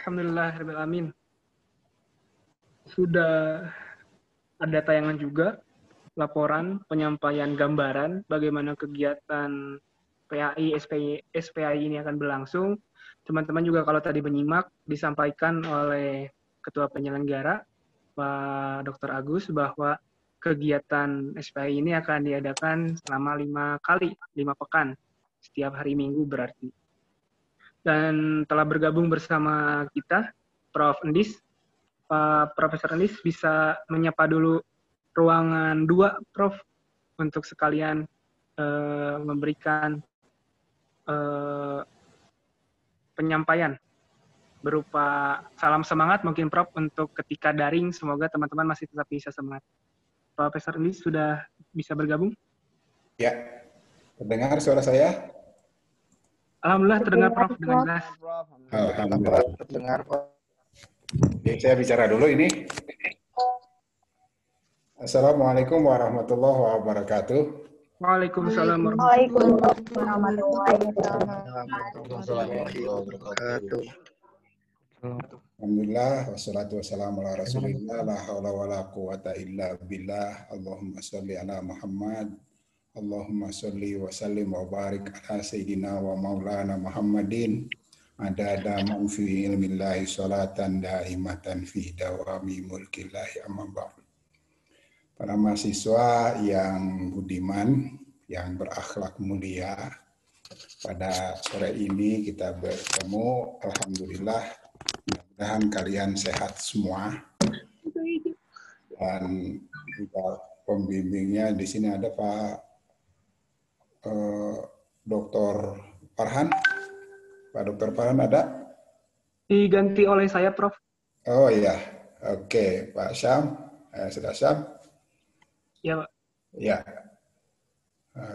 Alhamdulillahirrahmanirrahim. Sudah ada tayangan juga, laporan penyampaian gambaran bagaimana kegiatan PAI, SPAI ini akan berlangsung. Teman-teman juga kalau tadi menyimak, disampaikan oleh Ketua Penyelenggara, Pak Dr. Agus, bahwa kegiatan SPAI ini akan diadakan selama 5 pekan, setiap hari Minggu berarti. Dan telah bergabung bersama kita, Prof. Endis. Pak Profesor Endis bisa menyapa dulu ruangan 2, Prof, untuk sekalian memberikan penyampaian berupa salam semangat mungkin, Prof, untuk ketika daring. Semoga teman-teman masih tetap bisa semangat. Profesor Endis sudah bisa bergabung? Ya, terdengar suara saya? Alhamdulillah terdengar, Prof, dengan jelas. Alhamdulillah terdengar, Prof. Oke, saya bicara dulu ini. Assalamualaikum warahmatullahi wabarakatuh. Waalaikumsalam warahmatullahi wabarakatuh. Alhamdulillah, wassalatu wassalamu ala rasulillah, la hawla wa la quwata illa billah. Allahumma salli ala Muhammad, Allahumma salli wa sallim wa barik ala Sayyidina wa maulana Muhammadin, adada man fi ilmillahi salatan daimatan fi dawami mulkillahi amma ba'd. Para mahasiswa yang budiman, yang berakhlak mulia, pada sore ini kita bertemu. Alhamdulillah, mudah-mudahan kalian sehat semua. Dan juga pembimbingnya di sini ada Pak Dr. Farhan. Pak Dr. Farhan ada? Diganti oleh saya, Prof. Oh iya, oke. Pak Syam, sudah Syam? Ya, Pak. Ya.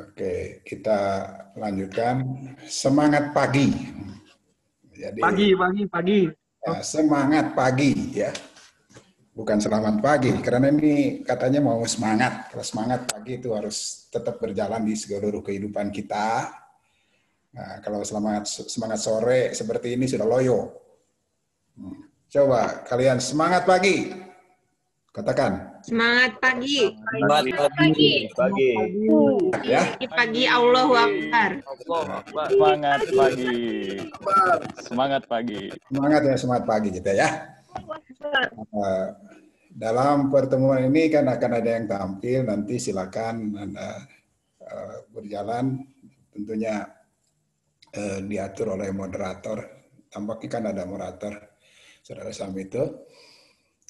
Oke, kita lanjutkan. Semangat pagi. Jadi, pagi. Ya, semangat pagi ya. Bukan selamat pagi, karena ini katanya mau semangat. Kalau semangat pagi itu harus tetap berjalan di seluruh kehidupan kita. Nah, kalau semangat sore seperti ini sudah loyo. Coba kalian semangat pagi. Katakan. Semangat pagi. Semangat pagi. Ya. Pagi Allahu Akbar. Semangat pagi. Semangat pagi. Semangat ya, semangat pagi kita ya. Dalam pertemuan ini kan akan ada yang tampil, nanti silakan Anda berjalan, tentunya diatur oleh moderator. Tampaknya kan ada moderator, Saudara Sam itu.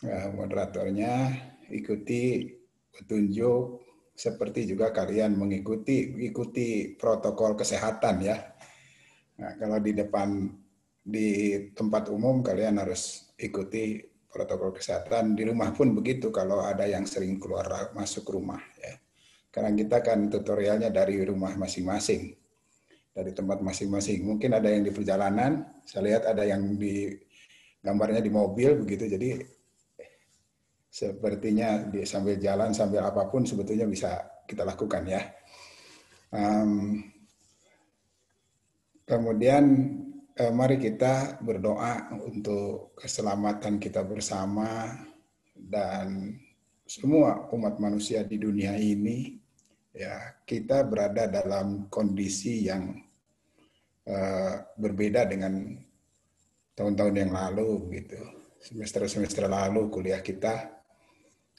Moderatornya ikuti petunjuk seperti juga kalian mengikuti protokol kesehatan ya. Nah, kalau di tempat umum kalian harus ikuti protokol kesehatan. Di rumah pun begitu kalau ada yang sering keluar masuk rumah ya. Karena kita kan tutorialnya dari rumah masing-masing, dari tempat masing-masing. Mungkin ada yang di perjalanan, saya lihat ada yang gambarnya di mobil begitu. Jadi sepertinya sambil jalan, sambil apapun sebetulnya bisa kita lakukan ya. Kemudian mari kita berdoa untuk keselamatan kita bersama dan semua umat manusia di dunia ini. Ya, kita berada dalam kondisi yang berbeda dengan tahun-tahun yang lalu gitu. Semester-semester lalu kuliah kita.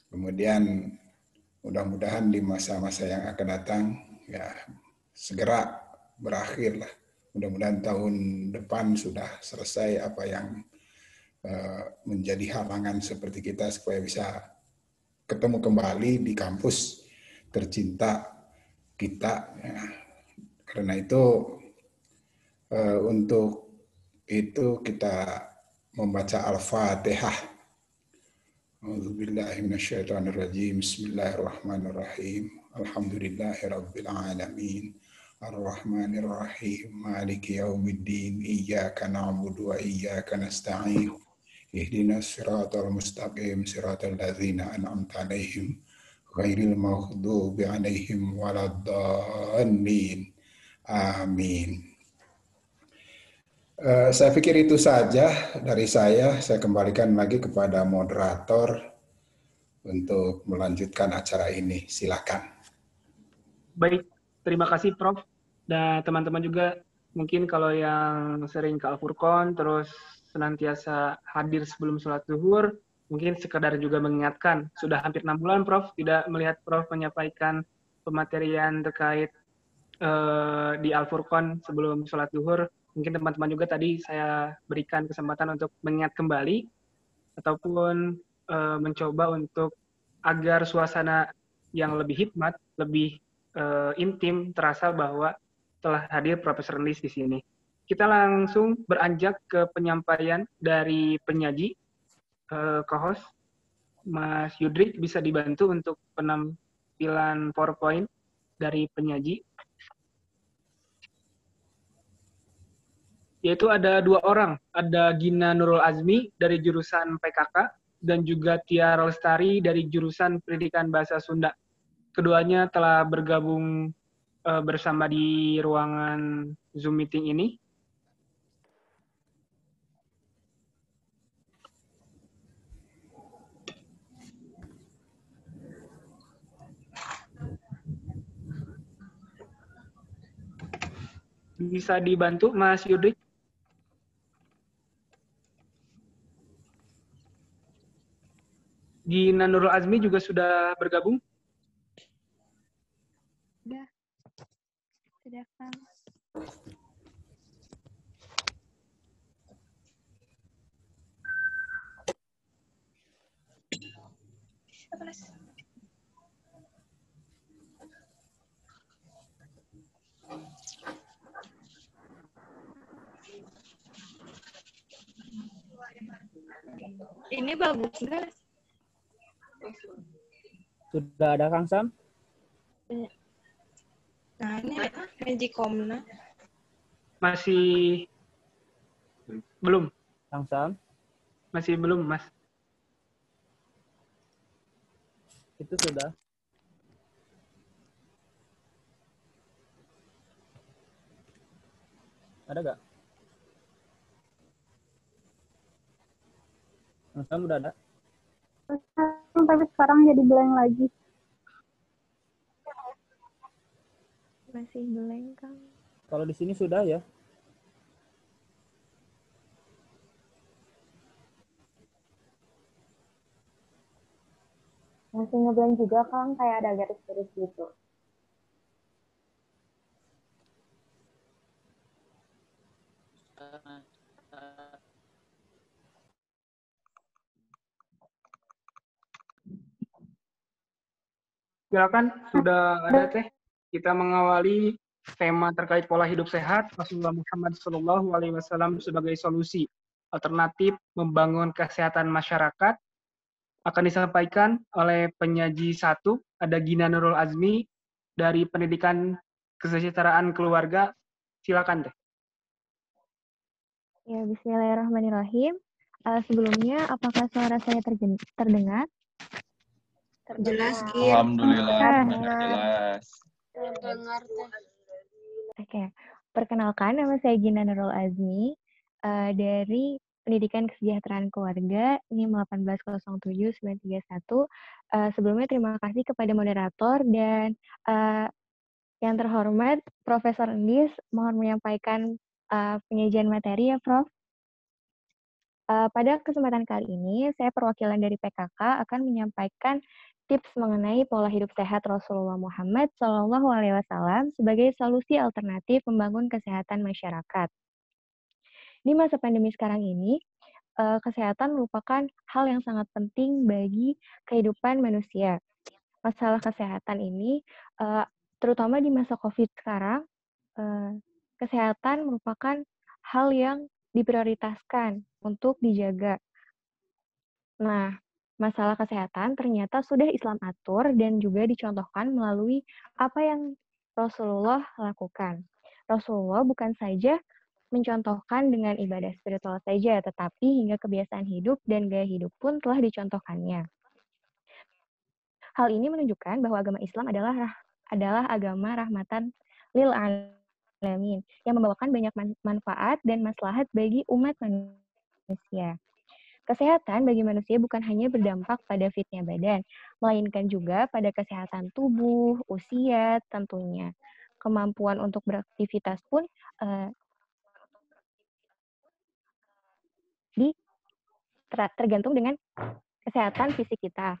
Kemudian mudah-mudahan di masa-masa yang akan datang ya segera berakhir lah. Mudah-mudahan tahun depan sudah selesai apa yang menjadi halangan seperti kita supaya bisa ketemu kembali di kampus tercinta kita. Ya. Karena itu untuk itu kita membaca Al-Fatihah. A'udzubillahi minasyaitonirrajim. Bismillahirrahmanirrahim. Alhamdulillahirabbil alamin. Ar-Rahmanir Rahim. Maliki yaumiddin. Iyyaka na'budu wa iyyaka nasta'in. Ihdinas siratal mustaqim siratal ladzina an'amta 'alaihim ghairil maghdubi 'alaihim waladdallin. Amin. Saya pikir itu saja dari saya. Saya kembalikan lagi kepada moderator untuk melanjutkan acara ini. Silakan. Baik, terima kasih Prof. Dan teman-teman juga mungkin kalau yang sering ke Al-Furqon terus senantiasa hadir sebelum sholat zuhur, mungkin sekedar juga mengingatkan, sudah hampir 6 bulan Prof tidak melihat Prof menyampaikan pematerian terkait di Al-Furqon sebelum sholat zuhur. Mungkin teman-teman juga tadi saya berikan kesempatan untuk mengingat kembali ataupun mencoba untuk agar suasana yang lebih hikmat, lebih intim terasa bahwa telah hadir Profesor Lis di sini. Kita langsung beranjak ke penyampaian dari penyaji, co-host Mas Yudrik bisa dibantu untuk penampilan PowerPoint dari penyaji. Yaitu ada 2 orang, ada Gina Nurul Azmi dari jurusan PKK dan juga Tia Lestari dari jurusan Pendidikan Bahasa Sunda. Keduanya telah bergabung bersama di ruangan Zoom meeting ini. Bisa dibantu Mas Yudrik? Gina Nurul Azmi juga sudah bergabung? Sudah, Kang. Ini bagus nggak? Sudah ada Kang Sam? Nah, ini Magicomna. Masih belum? Kang Sam? Masih belum, Mas. Itu sudah. Ada nggak? Kang Sam udah ada? Tapi sekarang jadi blank lagi. Masih blank, Kang. Kalau di sini sudah ya? Masih ngeblank juga, Kang. Kayak ada garis-garis gitu. Silakan, sudah ada Teh. Kita mengawali tema terkait pola hidup sehat Rasulullah Muhammad SAW sebagai solusi alternatif membangun kesehatan masyarakat akan disampaikan oleh penyaji 1, ada Gina Nurul Azmi dari Pendidikan Kesejahteraan Keluarga. Silakan Teh. Ya, bismillahirrahmanirrahim. Sebelumnya, apakah suara saya terdengar? Jelas, Gin. Alhamdulillah, jelas. Terdengar, Teh. Oke, perkenalkan nama saya Gina Nurul Azmi dari Pendidikan Kesejahteraan Keluarga NIM 1807931. Sebelumnya terima kasih kepada moderator dan yang terhormat Profesor Endis, mohon menyampaikan penyajian materi ya, Prof. Pada kesempatan kali ini, saya perwakilan dari PKK akan menyampaikan tips mengenai pola hidup sehat Rasulullah Muhammad SAW sebagai solusi alternatif membangun kesehatan masyarakat. Di masa pandemi sekarang ini, kesehatan merupakan hal yang sangat penting bagi kehidupan manusia. Masalah kesehatan ini, terutama di masa COVID sekarang, kesehatan merupakan hal yang diprioritaskan untuk dijaga. Nah, masalah kesehatan ternyata sudah Islam atur dan juga dicontohkan melalui apa yang Rasulullah lakukan. Rasulullah bukan saja mencontohkan dengan ibadah spiritual saja, tetapi hingga kebiasaan hidup dan gaya hidup pun telah dicontohkannya. Hal ini menunjukkan bahwa agama Islam adalah agama rahmatan lil alamin yang membawakan banyak manfaat dan maslahat bagi umat manusia. Kesehatan bagi manusia bukan hanya berdampak pada fitnya badan, melainkan juga pada kesehatan tubuh, usia, tentunya. Kemampuan untuk beraktivitas pun tergantung dengan kesehatan fisik kita.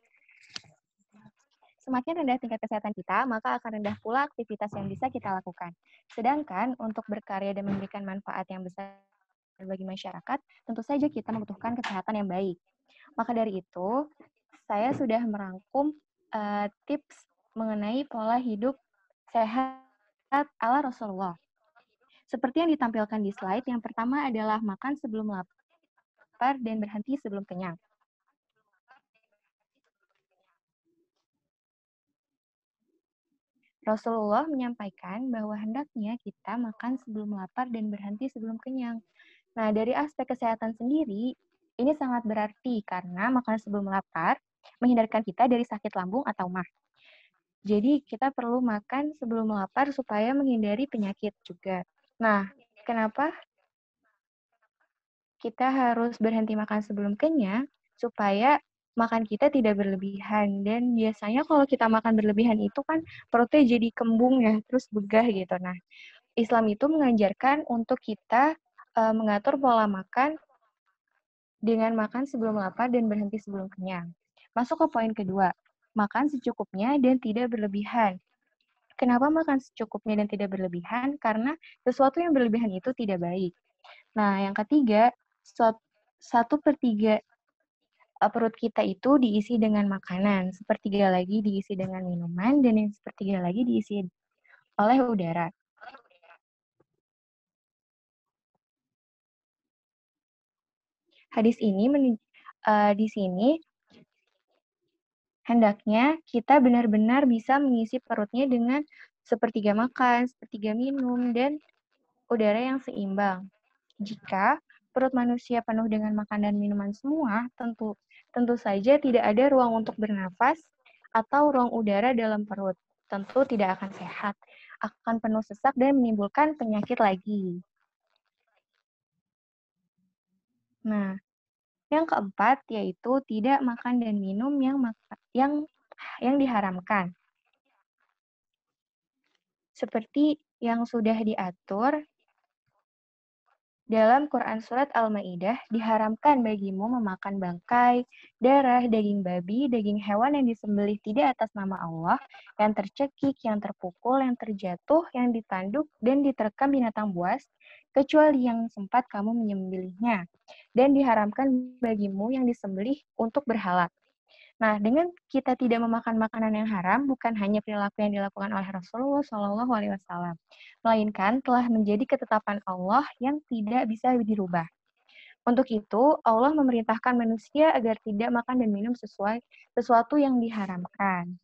Semakin rendah tingkat kesehatan kita, maka akan rendah pula aktivitas yang bisa kita lakukan. Sedangkan untuk berkarya dan memberikan manfaat yang besar bagi masyarakat, tentu saja kita membutuhkan kesehatan yang baik. Maka dari itu, saya sudah merangkum tips mengenai pola hidup sehat ala Rasulullah. Seperti yang ditampilkan di slide, yang pertama adalah makan sebelum lapar dan berhenti sebelum kenyang. Rasulullah menyampaikan bahwa hendaknya kita makan sebelum lapar dan berhenti sebelum kenyang. Nah, dari aspek kesehatan sendiri, ini sangat berarti karena makan sebelum lapar menghindarkan kita dari sakit lambung atau MAH. Jadi, kita perlu makan sebelum lapar supaya menghindari penyakit juga. Nah, kenapa kita harus berhenti makan sebelum kenyang? Supaya makan kita tidak berlebihan. Dan biasanya kalau kita makan berlebihan itu kan perutnya jadi kembung ya, terus begah gitu. Nah, Islam itu mengajarkan untuk kita mengatur pola makan dengan makan sebelum lapar dan berhenti sebelum kenyang. Masuk ke poin kedua, makan secukupnya dan tidak berlebihan. Kenapa makan secukupnya dan tidak berlebihan? Karena sesuatu yang berlebihan itu tidak baik. Nah, yang ketiga, 1/3 perut kita itu diisi dengan makanan, 1/3 lagi diisi dengan minuman, dan yang 1/3 lagi diisi oleh udara. Hadis ini di sini hendaknya kita benar-benar bisa mengisi perutnya dengan 1/3 makan, 1/3 minum, dan udara yang seimbang. Jika perut manusia penuh dengan makan dan minuman semua, tentu saja tidak ada ruang untuk bernafas atau ruang udara dalam perut. Tentu tidak akan sehat, akan penuh sesak dan menimbulkan penyakit lagi. Nah, yang keempat yaitu tidak makan dan minum yang diharamkan. Seperti yang sudah diatur dalam Quran Surat Al-Ma'idah, diharamkan bagimu memakan bangkai, darah, daging babi, daging hewan yang disembelih tidak atas nama Allah, yang tercekik, yang terpukul, yang terjatuh, yang ditanduk, dan diterkam binatang buas, kecuali yang sempat kamu menyembelihnya. Dan diharamkan bagimu yang disembelih untuk berhala. Nah, dengan kita tidak memakan makanan yang haram, bukan hanya perilaku yang dilakukan oleh Rasulullah SAW, melainkan telah menjadi ketetapan Allah yang tidak bisa dirubah. Untuk itu, Allah memerintahkan manusia agar tidak makan dan minum sesuatu yang diharamkan.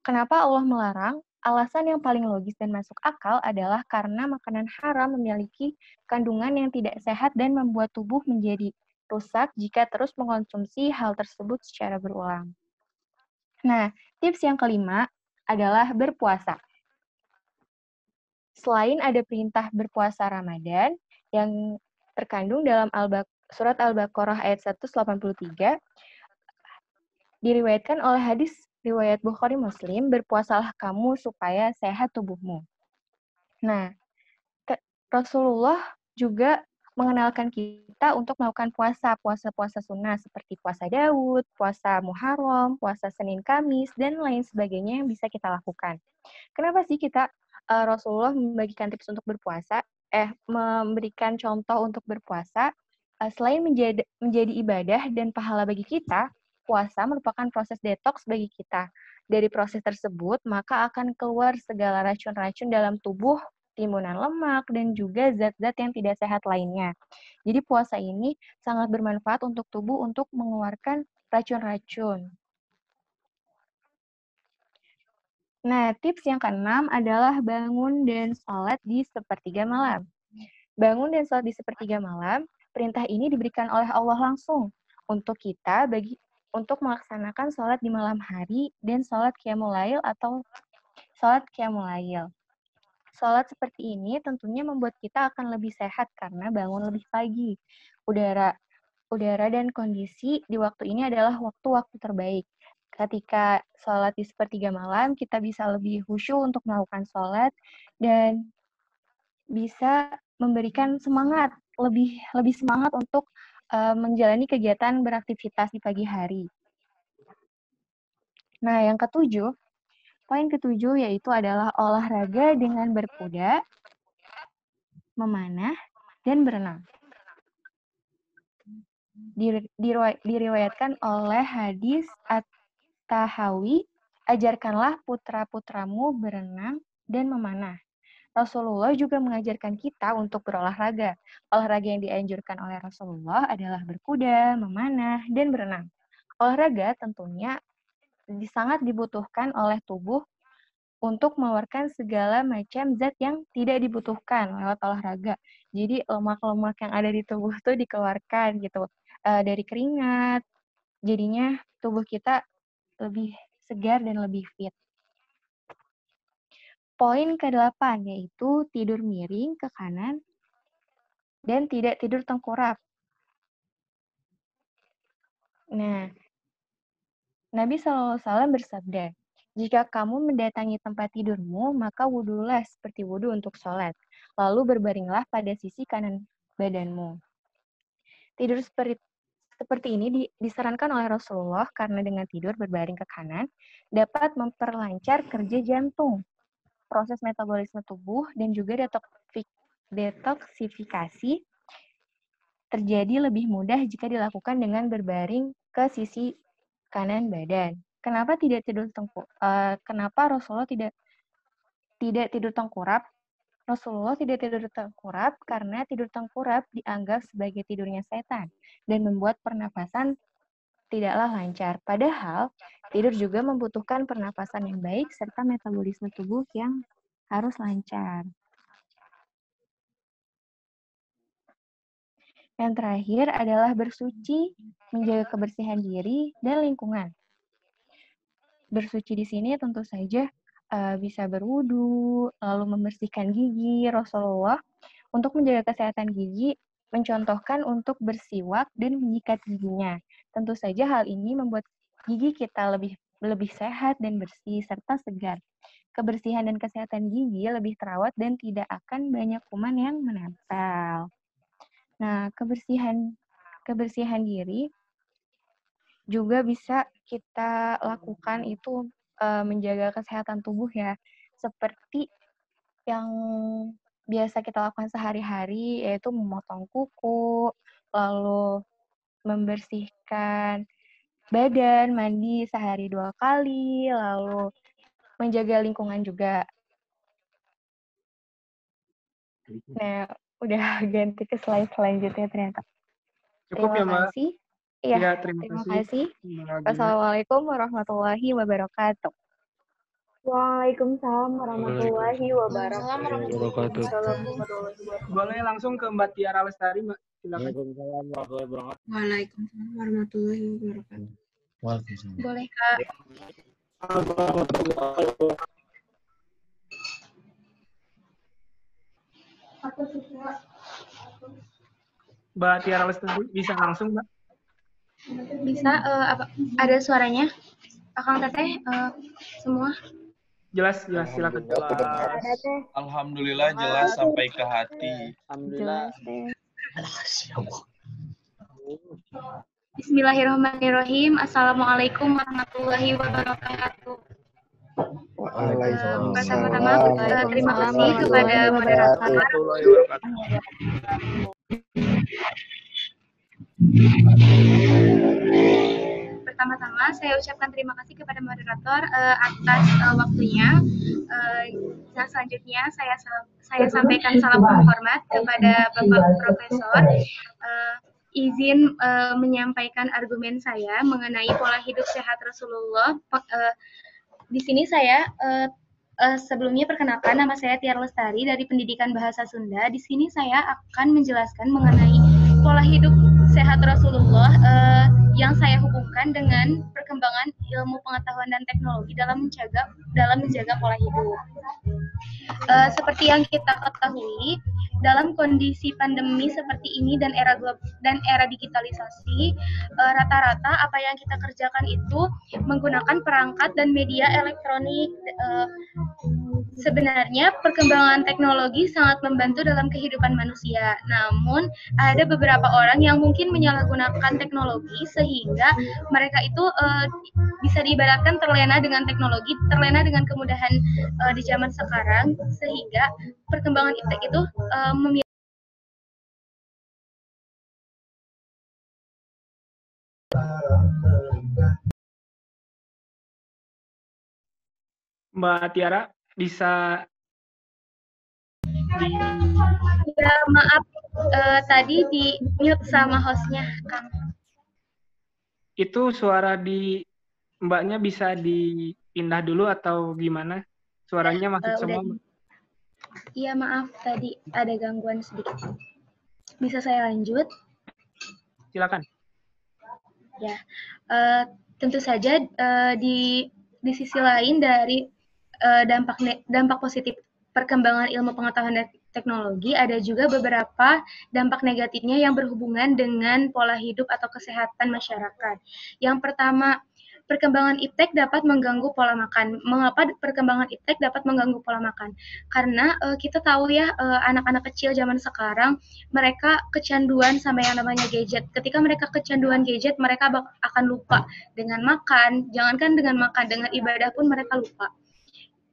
Kenapa Allah melarang? Alasan yang paling logis dan masuk akal adalah karena makanan haram memiliki kandungan yang tidak sehat dan membuat tubuh menjadi rusak jika terus mengkonsumsi hal tersebut secara berulang. Nah, tips yang kelima adalah berpuasa. Selain ada perintah berpuasa Ramadan yang terkandung dalam surat Al-Baqarah ayat 183, diriwayatkan oleh hadis riwayat Bukhari Muslim, berpuasalah kamu supaya sehat tubuhmu. Nah, Rasulullah juga mengenalkan kita untuk melakukan puasa sunnah seperti puasa Daud, puasa Muharram, puasa Senin Kamis, dan lain sebagainya yang bisa kita lakukan. Kenapa sih Rasulullah membagikan tips untuk berpuasa, memberikan contoh untuk berpuasa, selain menjadi ibadah dan pahala bagi kita, puasa merupakan proses detoks bagi kita. Dari proses tersebut, maka akan keluar segala racun-racun dalam tubuh, timbunan lemak, dan juga zat-zat yang tidak sehat lainnya. Jadi puasa ini sangat bermanfaat untuk tubuh untuk mengeluarkan racun-racun. Nah, tips yang keenam adalah bangun dan sholat di sepertiga malam. Bangun dan sholat di sepertiga malam, perintah ini diberikan oleh Allah langsung untuk kita untuk melaksanakan sholat di malam hari dan sholat qiyamul lail atau sholat qiyamul lail. Sholat seperti ini tentunya membuat kita akan lebih sehat karena bangun lebih pagi. Udara dan kondisi di waktu ini adalah waktu-waktu terbaik. Ketika sholat di sepertiga malam, kita bisa lebih khusyuk untuk melakukan sholat dan bisa memberikan semangat, lebih semangat untuk menjalani kegiatan beraktivitas di pagi hari. Nah, yang ketujuh, poin ketujuh yaitu adalah olahraga dengan berkuda, memanah, dan berenang. Diriwayatkan oleh hadis At-Tahawi, ajarkanlah putra-putramu berenang dan memanah. Rasulullah juga mengajarkan kita untuk berolahraga. Olahraga yang dianjurkan oleh Rasulullah adalah berkuda, memanah, dan berenang. Olahraga tentunya sangat dibutuhkan oleh tubuh untuk mengeluarkan segala macam zat yang tidak dibutuhkan lewat olahraga. Jadi lemak-lemak yang ada di tubuh itu dikeluarkan gitu dari keringat. Jadinya tubuh kita lebih segar dan lebih fit. Poin ke-8 yaitu tidur miring ke kanan dan tidak tidur tengkurap. Nah, Nabi SAW bersabda, jika kamu mendatangi tempat tidurmu, maka wudulah seperti wudu untuk sholat. Lalu berbaringlah pada sisi kanan badanmu. Tidur seperti ini disarankan oleh Rasulullah karena dengan tidur berbaring ke kanan dapat memperlancar kerja jantung, proses metabolisme tubuh, dan juga detoksifikasi terjadi lebih mudah jika dilakukan dengan berbaring ke sisi kanan badan. Kenapa Rasulullah tidak tidur tengkurap? Rasulullah tidak tidur tengkurap karena tidur tengkurap dianggap sebagai tidurnya setan dan membuat pernapasan tidaklah lancar. Padahal tidur juga membutuhkan pernapasan yang baik serta metabolisme tubuh yang harus lancar. Yang terakhir adalah bersuci, menjaga kebersihan diri dan lingkungan. Bersuci di sini tentu saja bisa berwudu, lalu membersihkan gigi. Rasulullah untuk menjaga kesehatan gigi mencontohkan untuk bersiwak dan menyikat giginya. Tentu saja hal ini membuat gigi kita lebih sehat dan bersih serta segar. Kebersihan dan kesehatan gigi lebih terawat dan tidak akan banyak kuman yang menempel. Nah, kebersihan diri juga bisa kita lakukan itu menjaga kesehatan tubuh ya, seperti yang biasa kita lakukan sehari-hari, yaitu memotong kuku, lalu membersihkan badan, mandi sehari 2 kali, lalu menjaga lingkungan juga. Nah, udah ganti ke slide selanjutnya ternyata. Cukup ya, Mbak? Iya, Ya, terima kasih. Mbak Gina. Wassalamualaikum warahmatullahi wabarakatuh. Waalaikumsalam warahmatullahi wabarakatuh. Boleh langsung ke Mbak Tiara Lestari, Mbak. Silakan. Waalaikumsalam warahmatullahi wabarakatuh. Boleh, Kak. Mbak Tiara Lestari bisa langsung, Mbak? Bisa, ada suaranya? Akang Teteh, semua? Jelas, silakan. Alhamdulillah jelas sampai ke hati. Alhamdulillah. Bismillahirrahmanirrahim. Assalamualaikum warahmatullahi wabarakatuh. Pertama-tama terima kasih kepada moderator. Pertama-tama saya ucapkan terima kasih kepada moderator atas waktunya. Nah, selanjutnya saya sampaikan salam hormat kepada Bapak Profesor. Izin menyampaikan argumen saya mengenai pola hidup sehat Rasulullah di sini saya sebelumnya perkenalkan, nama saya Tiar Lestari dari Pendidikan Bahasa Sunda. Di sini saya akan menjelaskan mengenai pola hidup sehat Rasulullah yang saya hubungkan dengan perkembangan ilmu pengetahuan dan teknologi dalam menjaga pola hidup. Seperti yang kita ketahui, dalam kondisi pandemi seperti ini dan era digitalisasi, rata-rata apa yang kita kerjakan itu menggunakan perangkat dan media elektronik. Sebenarnya perkembangan teknologi sangat membantu dalam kehidupan manusia. Namun ada beberapa orang yang mungkin menyalahgunakan teknologi sehingga mereka itu bisa diibaratkan terlena dengan teknologi, terlena dengan kemudahan di zaman sekarang, sehingga perkembangan iptek itu memiliki Mbak Tiara bisa di ya, maaf tadi di mute sama hostnya, Kang. Itu suara di Mbaknya bisa dipindah dulu atau gimana? Suaranya masuk semua. Iya, maaf tadi ada gangguan sedikit. Bisa saya lanjut? Silakan. Ya, tentu saja di sisi lain dari dampak positif perkembangan ilmu pengetahuan dan teknologi, ada juga beberapa dampak negatifnya yang berhubungan dengan pola hidup atau kesehatan masyarakat. Yang pertama, perkembangan iptek dapat mengganggu pola makan. Mengapa perkembangan iptek dapat mengganggu pola makan? Karena kita tahu ya, anak-anak kecil zaman sekarang, mereka kecanduan sama yang namanya gadget. Ketika mereka kecanduan gadget, mereka akan lupa dengan makan. Jangankan dengan makan, dengan ibadah pun mereka lupa.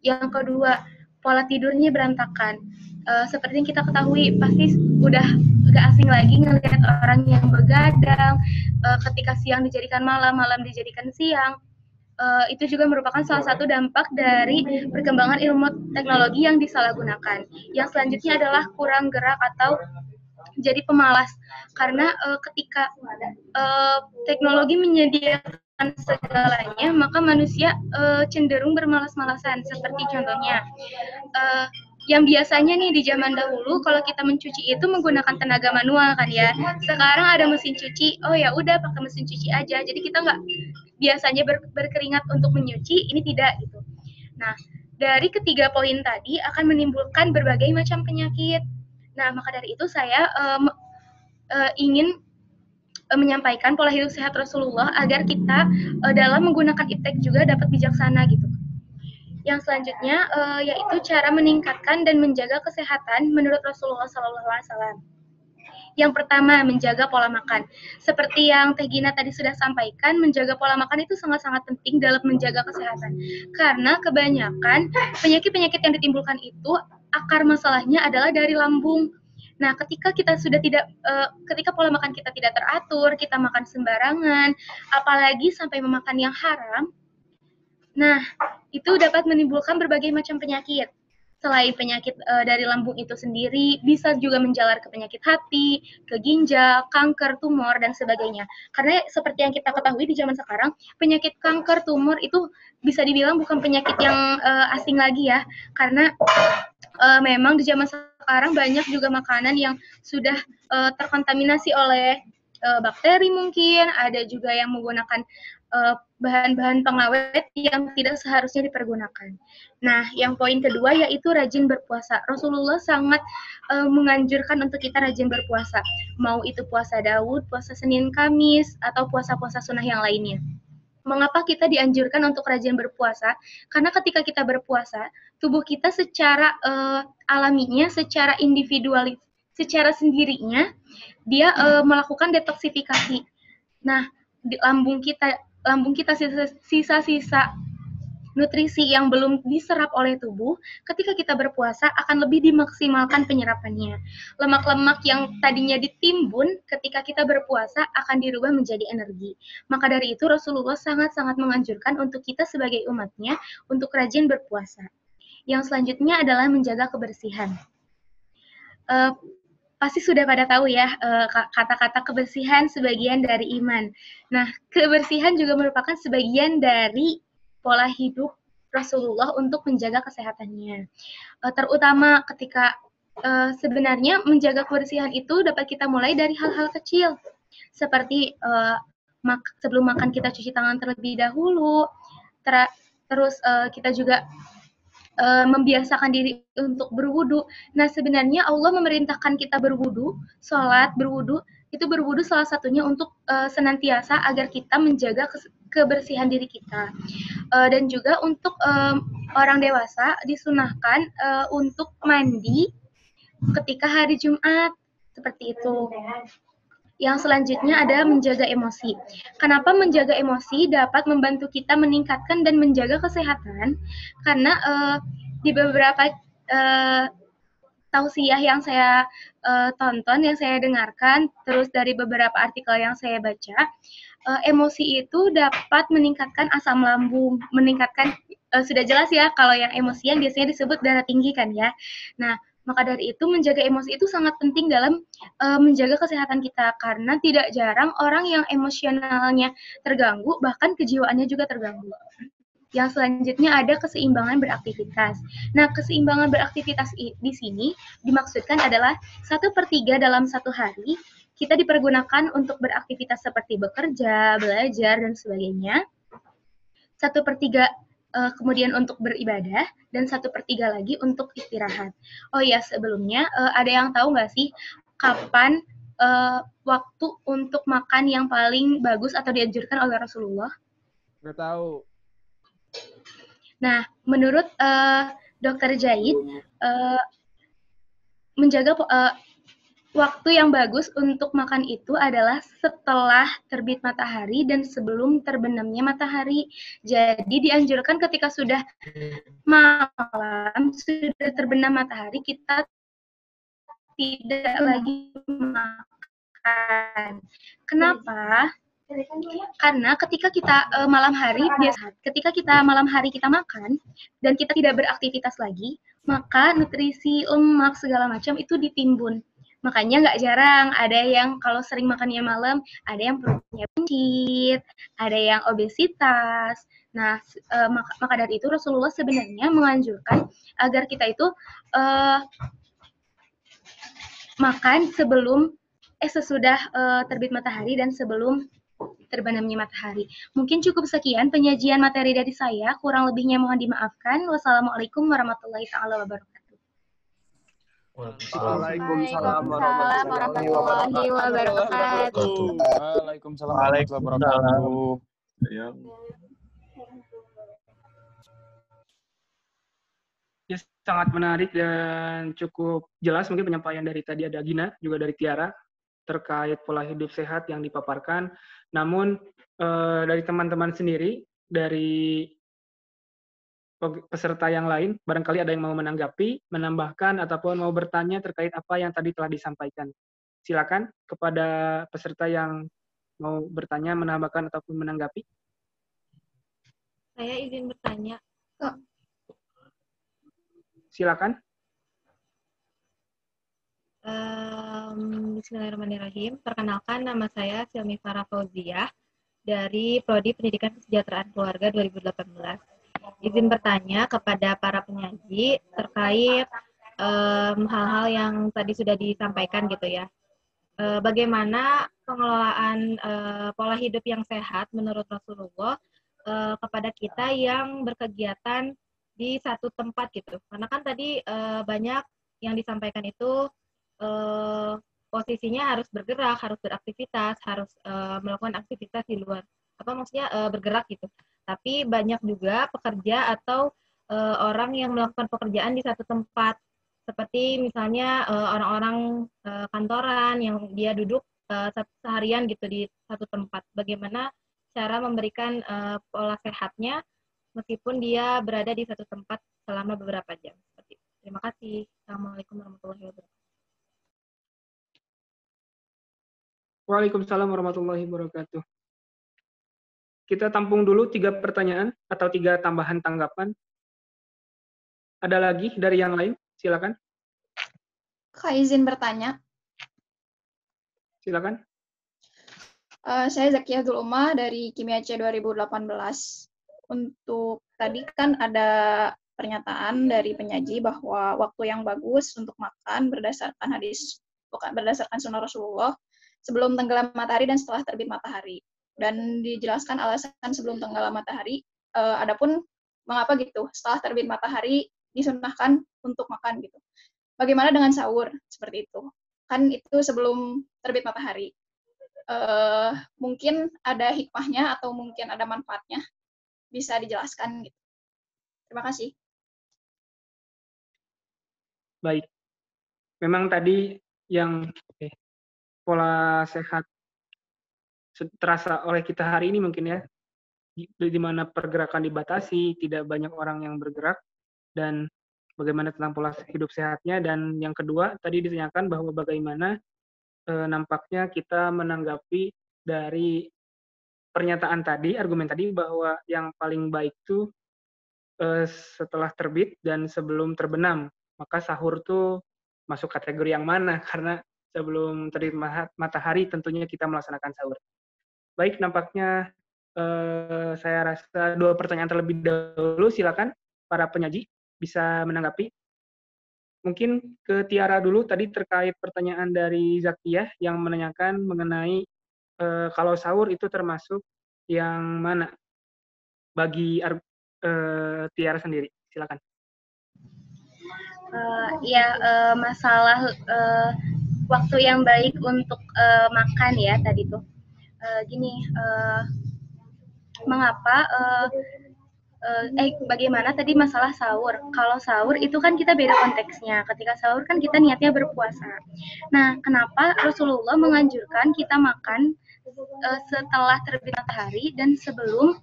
Yang kedua, pola tidurnya berantakan. Seperti yang kita ketahui, pasti udah gak asing lagi ngelihat orang yang begadang, ketika siang dijadikan malam, malam dijadikan siang. Itu juga merupakan salah satu dampak dari perkembangan ilmu teknologi yang disalahgunakan. Yang selanjutnya adalah kurang gerak atau jadi pemalas. Karena ketika teknologi menyediakan segalanya, maka manusia cenderung bermalas-malasan. Seperti contohnya, yang biasanya nih di zaman dahulu kalau kita mencuci itu menggunakan tenaga manual kan ya. Sekarang ada mesin cuci, oh ya udah pakai mesin cuci aja. Jadi kita nggak biasanya berkeringat untuk menyuci, ini tidak gitu. Nah, dari ketiga poin tadi akan menimbulkan berbagai macam penyakit. Nah, maka dari itu saya ingin menyampaikan pola hidup sehat Rasulullah agar kita dalam menggunakan iptek juga dapat bijaksana gitu. Yang selanjutnya yaitu cara meningkatkan dan menjaga kesehatan menurut Rasulullah SAW. Yang pertama, menjaga pola makan. Seperti yang Teh Gina tadi sudah sampaikan, menjaga pola makan itu sangat-sangat penting dalam menjaga kesehatan. Karena kebanyakan penyakit-penyakit yang ditimbulkan itu akar masalahnya adalah dari lambung. Nah, ketika kita sudah ketika pola makan kita tidak teratur, kita makan sembarangan, apalagi sampai memakan yang haram, nah, itu dapat menimbulkan berbagai macam penyakit. Selain penyakit dari lambung itu sendiri, bisa juga menjalar ke penyakit hati, ke ginjal, kanker, tumor, dan sebagainya. Karena seperti yang kita ketahui di zaman sekarang, penyakit kanker, tumor itu bisa dibilang bukan penyakit yang asing lagi ya. Karena memang di zaman sekarang banyak juga makanan yang sudah terkontaminasi oleh bakteri mungkin, ada juga yang menggunakan bahan-bahan pengawet yang tidak seharusnya dipergunakan. Nah, yang poin kedua yaitu rajin berpuasa. Rasulullah sangat menganjurkan untuk kita rajin berpuasa. Mau itu puasa Daud, puasa Senin Kamis, atau puasa-puasa sunnah yang lainnya. Mengapa kita dianjurkan untuk rajin berpuasa? Karena ketika kita berpuasa, tubuh kita secara alaminya, secara individualis, secara sendirinya, dia melakukan detoksifikasi. Nah, di lambung kita sisa-sisa nutrisi yang belum diserap oleh tubuh, ketika kita berpuasa akan lebih dimaksimalkan penyerapannya. Lemak-lemak yang tadinya ditimbun ketika kita berpuasa akan dirubah menjadi energi. Maka dari itu Rasulullah sangat-sangat menganjurkan untuk kita sebagai umatnya untuk rajin berpuasa. Yang selanjutnya adalah menjaga kebersihan. Pasti sudah pada tahu ya, kata-kata kebersihan sebagian dari iman. Nah, kebersihan juga merupakan sebagian dari pola hidup Rasulullah untuk menjaga kesehatannya. Terutama ketika sebenarnya menjaga kebersihan itu dapat kita mulai dari hal-hal kecil, seperti sebelum makan kita cuci tangan terlebih dahulu, terus kita juga membiasakan diri untuk berwudu. Nah, sebenarnya Allah memerintahkan kita berwudu, sholat, berwudu, itu berwudu salah satunya untuk senantiasa agar kita menjaga kebersihan diri kita. Dan juga untuk orang dewasa disunahkan untuk mandi ketika hari Jumat, seperti itu. Yang selanjutnya ada menjaga emosi. Kenapa menjaga emosi dapat membantu kita meningkatkan dan menjaga kesehatan? Karena di beberapa tausiah yang saya tonton, yang saya dengarkan, terus dari beberapa artikel yang saya baca, emosi itu dapat meningkatkan asam lambung, meningkatkan, sudah jelas ya, kalau yang emosian biasanya disebut darah tinggi kan ya. Nah, maka dari itu menjaga emosi itu sangat penting dalam menjaga kesehatan kita, karena tidak jarang orang yang emosionalnya terganggu, bahkan kejiwaannya juga terganggu. Yang selanjutnya ada keseimbangan beraktivitas. Nah, keseimbangan beraktivitas di sini dimaksudkan adalah 1/3 dalam satu hari kita dipergunakan untuk beraktivitas seperti bekerja, belajar, dan sebagainya. 1/3 kemudian untuk beribadah, dan 1/3 lagi untuk istirahat. Oh iya, sebelumnya ada yang tahu nggak sih kapan waktu untuk makan yang paling bagus atau dianjurkan oleh Rasulullah? Nggak tahu. Nah, menurut Dr. Jahid, menjaga waktu yang bagus untuk makan itu adalah setelah terbit matahari dan sebelum terbenamnya matahari. Jadi dianjurkan ketika sudah malam, sudah terbenam matahari, kita tidak lagi makan. Kenapa? Karena ketika kita malam hari kita makan dan kita tidak beraktivitas lagi, maka nutrisi, lemak, segala macam itu ditimbun. Makanya nggak jarang ada yang kalau sering makannya malam, ada yang perutnya buncit, ada yang obesitas. Nah, maka dari itu Rasulullah sebenarnya menganjurkan agar kita itu makan sesudah terbit matahari dan sebelum terbenamnya matahari. Mungkin cukup sekian penyajian materi dari saya, kurang lebihnya mohon dimaafkan. Wassalamualaikum warahmatullahi taala wabarakatuh. Waalaikumsalam warahmatullahi wabarakatuh. Waalaikumsalam warahmatullahi wabarakatuh. Ya. Ya, sangat menarik dan cukup jelas mungkin penyampaian dari tadi ada Gina, juga dari Tiara, terkait pola hidup sehat yang dipaparkan. Namun dari teman-teman sendiri, dari peserta yang lain, barangkali ada yang mau menanggapi, menambahkan, ataupun mau bertanya terkait apa yang tadi telah disampaikan. Silakan kepada peserta yang mau bertanya, menambahkan, ataupun menanggapi. Saya izin bertanya. Silakan. Bismillahirrahmanirrahim. Perkenalkan, nama saya Silmi Farah Fauziah dari Prodi Pendidikan Kesejahteraan Keluarga 2018. Izin bertanya kepada para penyaji terkait hal-hal yang tadi sudah disampaikan gitu ya. Bagaimana pengelolaan pola hidup yang sehat menurut Rasulullah kepada kita yang berkegiatan di satu tempat gitu. Karena kan tadi banyak yang disampaikan itu posisinya harus bergerak, harus beraktivitas, harus melakukan aktivitas di luar. Apa maksudnya bergerak gitu. Tapi banyak juga pekerja atau orang yang melakukan pekerjaan di satu tempat. Seperti misalnya orang-orang kantoran yang dia duduk seharian gitu di satu tempat. Bagaimana cara memberikan pola sehatnya meskipun dia berada di satu tempat selama beberapa jam. Seperti itu. Terima kasih. Assalamualaikum warahmatullahi wabarakatuh. Waalaikumsalam warahmatullahi wabarakatuh. Kita tampung dulu 3 pertanyaan atau 3 tambahan tanggapan. Ada lagi dari yang lain? Silakan. Kak, izin bertanya. Silakan. Saya Zakia Abdul Umah dari Kimia C 2018. untuk tadi kan ada pernyataan dari penyaji bahwa waktu yang bagus untuk makan berdasarkan hadis, bukan berdasarkan sunnah Rasulullah, sebelum tenggelam matahari dan setelah terbit matahari. Dan dijelaskan alasan sebelum tenggelam matahari, adapun mengapa gitu, setelah terbit matahari disunahkan untuk makan gitu. Bagaimana dengan sahur seperti itu? Kan itu sebelum terbit matahari. Mungkin ada hikmahnya atau mungkin ada manfaatnya, bisa dijelaskan gitu. Terima kasih. Baik. Memang tadi yang pola sehat terasa oleh kita hari ini mungkin ya, di mana pergerakan dibatasi, tidak banyak orang yang bergerak, dan bagaimana tentang pola hidup sehatnya. Dan yang kedua, tadi ditanyakan bahwa bagaimana nampaknya kita menanggapi dari pernyataan tadi, argumen tadi, bahwa yang paling baik itu setelah terbit dan sebelum terbenam. Maka sahur tuh masuk kategori yang mana? Karena sebelum terbit matahari tentunya kita melaksanakan sahur. Baik, nampaknya saya rasa 2 pertanyaan terlebih dahulu. Silakan para penyaji bisa menanggapi. Mungkin ke Tiara dulu, tadi terkait pertanyaan dari Zakiyah yang menanyakan mengenai kalau sahur itu termasuk yang mana bagi Tiara sendiri. Silakan. Masalah waktu yang baik untuk makan ya tadi tuh. Mengapa bagaimana tadi masalah sahur? Kalau sahur itu kan kita beda konteksnya. Ketika sahur kan kita niatnya berpuasa. Nah, kenapa Rasulullah menganjurkan kita makan setelah terbit matahari dan sebelum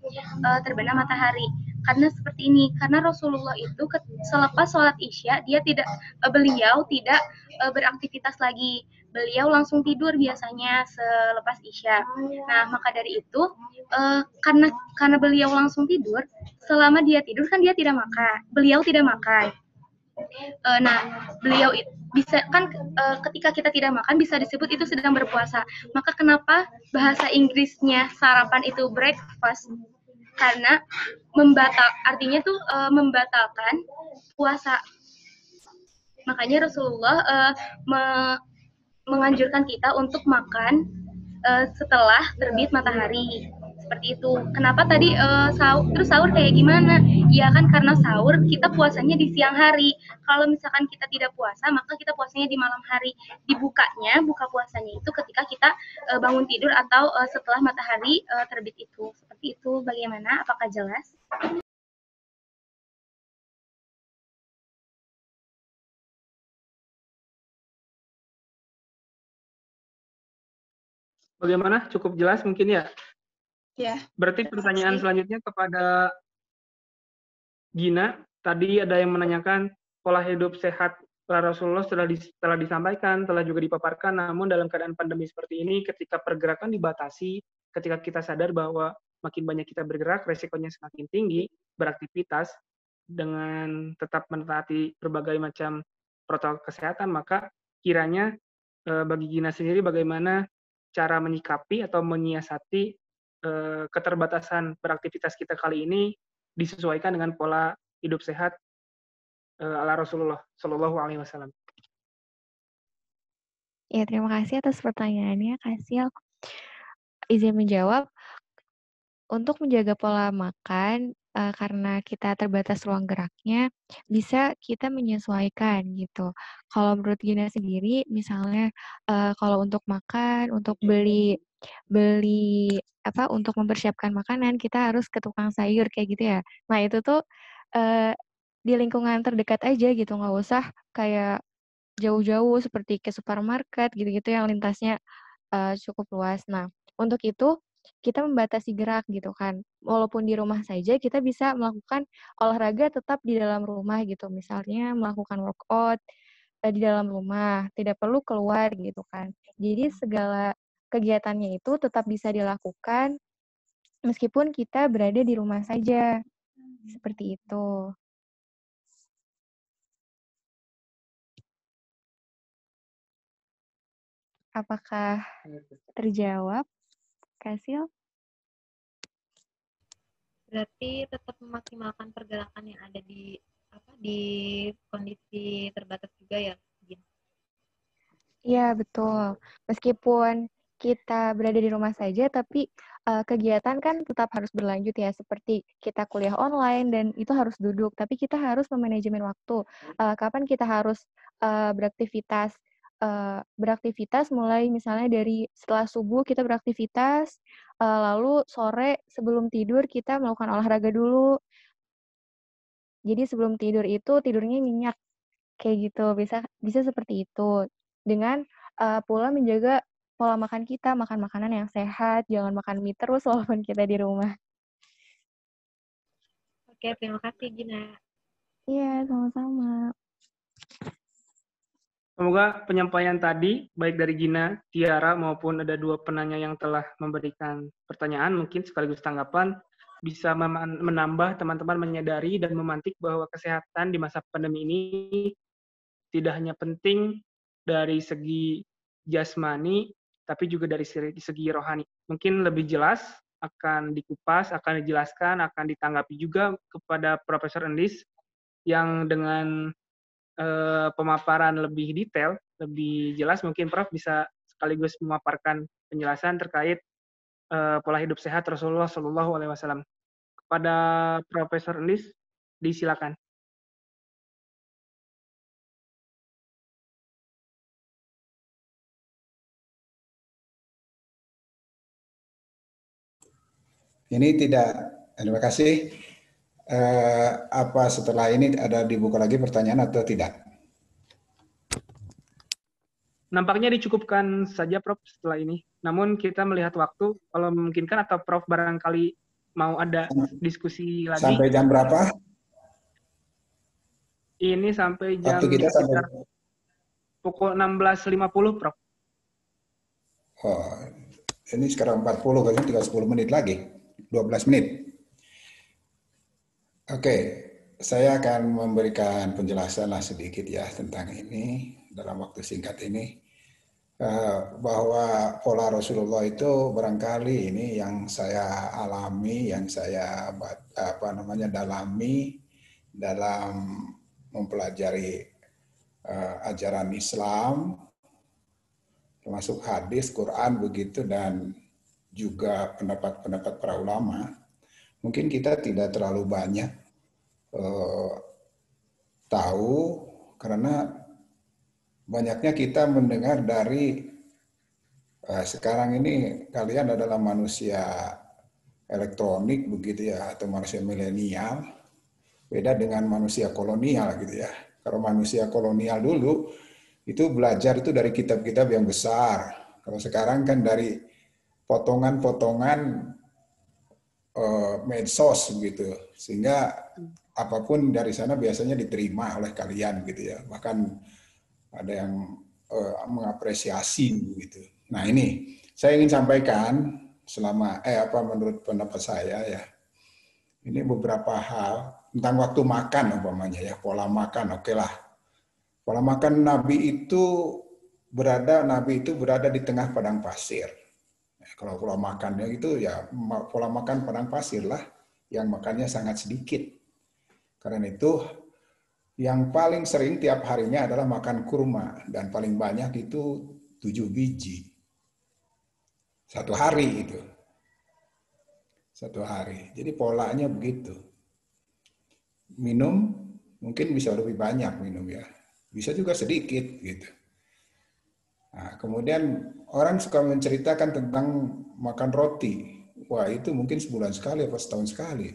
terbenam matahari? Karena seperti ini, karena Rasulullah itu selepas sholat Isya beliau tidak beraktivitas lagi. Beliau langsung tidur biasanya selepas Isya. Nah, maka dari itu karena beliau langsung tidur, selama dia tidur kan dia tidak makan. Beliau tidak makan. Beliau bisa kan ketika kita tidak makan bisa disebut itu sedang berpuasa. Maka kenapa bahasa Inggrisnya sarapan itu breakfast? Karena artinya tuh membatalkan puasa. Makanya Rasulullah menganjurkan kita untuk makan setelah terbit matahari. Seperti itu. Kenapa tadi sahur kayak gimana? Ya kan karena sahur kita puasanya di siang hari. Kalau misalkan kita tidak puasa, maka kita puasanya di malam hari. Buka puasanya itu ketika kita bangun tidur atau setelah matahari terbit itu. Seperti itu. Bagaimana? Apakah jelas? Bagaimana? Cukup jelas mungkin ya? Ya. Berarti pertanyaan selanjutnya kepada Gina. Tadi ada yang menanyakan pola hidup sehat Rasulullah telah disampaikan, telah juga dipaparkan, namun dalam keadaan pandemi seperti ini, ketika pergerakan dibatasi, ketika kita sadar bahwa makin banyak kita bergerak, resikonya semakin tinggi, beraktivitas, dengan tetap mentaati berbagai macam protokol kesehatan, maka kiranya bagi Gina sendiri bagaimana cara menyikapi atau menyiasati keterbatasan beraktivitas kita kali ini disesuaikan dengan pola hidup sehat ala Rasulullah Shallallahu Alaihi Wasallam. Ya, terima kasih atas pertanyaannya, Kak Sil. Izin menjawab, untuk menjaga pola makan, karena kita terbatas ruang geraknya, bisa kita menyesuaikan gitu. Kalau menurut Gina sendiri, misalnya kalau untuk makan, untuk beli untuk mempersiapkan makanan, kita harus ke tukang sayur kayak gitu ya. Nah itu tuh di lingkungan terdekat aja gitu, nggak usah kayak jauh-jauh seperti ke supermarket gitu-gitu yang lintasnya cukup luas. Nah, untuk itu kita membatasi gerak gitu kan. Walaupun di rumah saja kita bisa melakukan olahraga tetap di dalam rumah gitu. Misalnya melakukan workout di dalam rumah, tidak perlu keluar gitu kan. Jadi segala kegiatannya itu tetap bisa dilakukan meskipun kita berada di rumah saja. Seperti itu. Apakah terjawab, Kasil? Berarti tetap memaksimalkan pergerakan yang ada di kondisi terbatas juga ya, Gin? Iya, betul. Meskipun kita berada di rumah saja, tapi kegiatan kan tetap harus berlanjut ya, seperti kita kuliah online dan itu harus duduk, tapi kita harus memanajemen waktu. Kapan kita harus beraktivitas, beraktivitas mulai misalnya dari setelah subuh kita beraktivitas, lalu sore sebelum tidur kita melakukan olahraga dulu. Jadi sebelum tidur itu tidurnya nyenyak. Kayak gitu, bisa seperti itu. Dengan pula menjaga pola makan kita, makan makanan yang sehat, jangan makan mie terus walaupun kita di rumah. Oke, terima kasih Gina. Iya, sama-sama. Semoga penyampaian tadi, baik dari Gina, Tiara, maupun ada dua penanya yang telah memberikan pertanyaan, mungkin sekaligus tanggapan, bisa menambah teman-teman menyadari dan memantik bahwa kesehatan di masa pandemi ini tidak hanya penting dari segi jasmani, tapi juga dari segi rohani. Mungkin lebih jelas akan dikupas, akan dijelaskan, akan ditanggapi juga kepada Profesor Endis yang dengan pemaparan lebih detail, lebih jelas, mungkin Prof bisa sekaligus memaparkan penjelasan terkait pola hidup sehat Rasulullah Shallallahu Alaihi Wasallam. Kepada Profesor Endis, disilakan. Ini tidak, terima kasih. Apa setelah ini ada dibuka lagi pertanyaan atau tidak? Nampaknya dicukupkan saja, Prof, setelah ini. Namun kita melihat waktu, kalau memungkinkan atau Prof barangkali mau ada diskusi lagi. Sampai jam berapa? Ini sampai jam Waktu kita sekitar sampai pukul 16.50, Prof. Oh, ini sekarang 40, kayaknya tinggal 10 menit lagi. 12 menit. Oke, saya akan memberikan penjelasan lah sedikit ya tentang ini dalam waktu singkat ini. Bahwa pola Rasulullah itu barangkali ini yang saya alami, yang saya dalami dalam mempelajari ajaran Islam, termasuk hadis, Quran begitu, dan juga pendapat-pendapat para ulama. Mungkin kita tidak terlalu banyak tahu karena banyaknya kita mendengar dari sekarang ini kalian adalah manusia elektronik begitu ya, atau manusia milenial, beda dengan manusia kolonial gitu ya. Kalau manusia kolonial dulu itu belajar itu dari kitab-kitab yang besar. Kalau sekarang kan dari potongan-potongan medsos gitu, sehingga apapun dari sana biasanya diterima oleh kalian gitu ya. Bahkan ada yang mengapresiasi gitu. Nah ini saya ingin sampaikan menurut pendapat saya ya. Ini beberapa hal tentang waktu makan umpamanya ya, pola makan, oke lah. Pola makan Nabi itu berada di tengah padang pasir. Kalau pola makannya itu ya pola makan padang pasir lah, yang makannya sangat sedikit. Karena itu yang paling sering tiap harinya adalah makan kurma, dan paling banyak itu 7 biji. Satu hari itu. Satu hari. Jadi polanya begitu. Minum mungkin bisa lebih banyak minum ya. Bisa juga sedikit gitu. Nah, kemudian orang suka menceritakan tentang makan roti. Wah, itu mungkin sebulan sekali atau setahun sekali.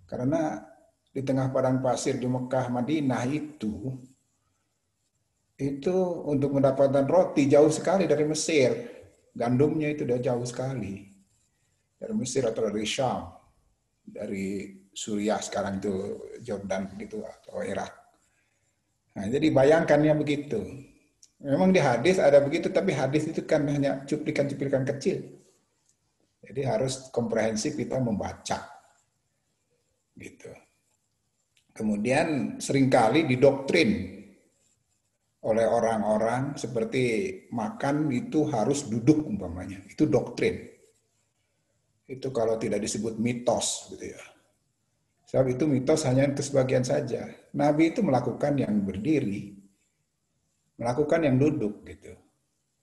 Karena di tengah padang pasir di Mekah, Madinah itu untuk mendapatkan roti jauh sekali dari Mesir. Gandumnya itu udah jauh sekali. Dari Mesir atau dari Syam. Dari Suriah sekarang itu Jordan gitu atau Irak. Nah, jadi bayangkannya begitu. Memang di hadis ada begitu, tapi hadis itu kan hanya cuplikan-cuplikan kecil. Jadi harus komprehensif kita membaca. Gitu. Kemudian seringkali didoktrin oleh orang-orang seperti makan itu harus duduk umpamanya. Itu doktrin. itu kalau tidak disebut mitos gitu ya. Sebab itu mitos hanya untuk sebagian saja. Nabi itu melakukan yang berdiri, melakukan yang duduk gitu.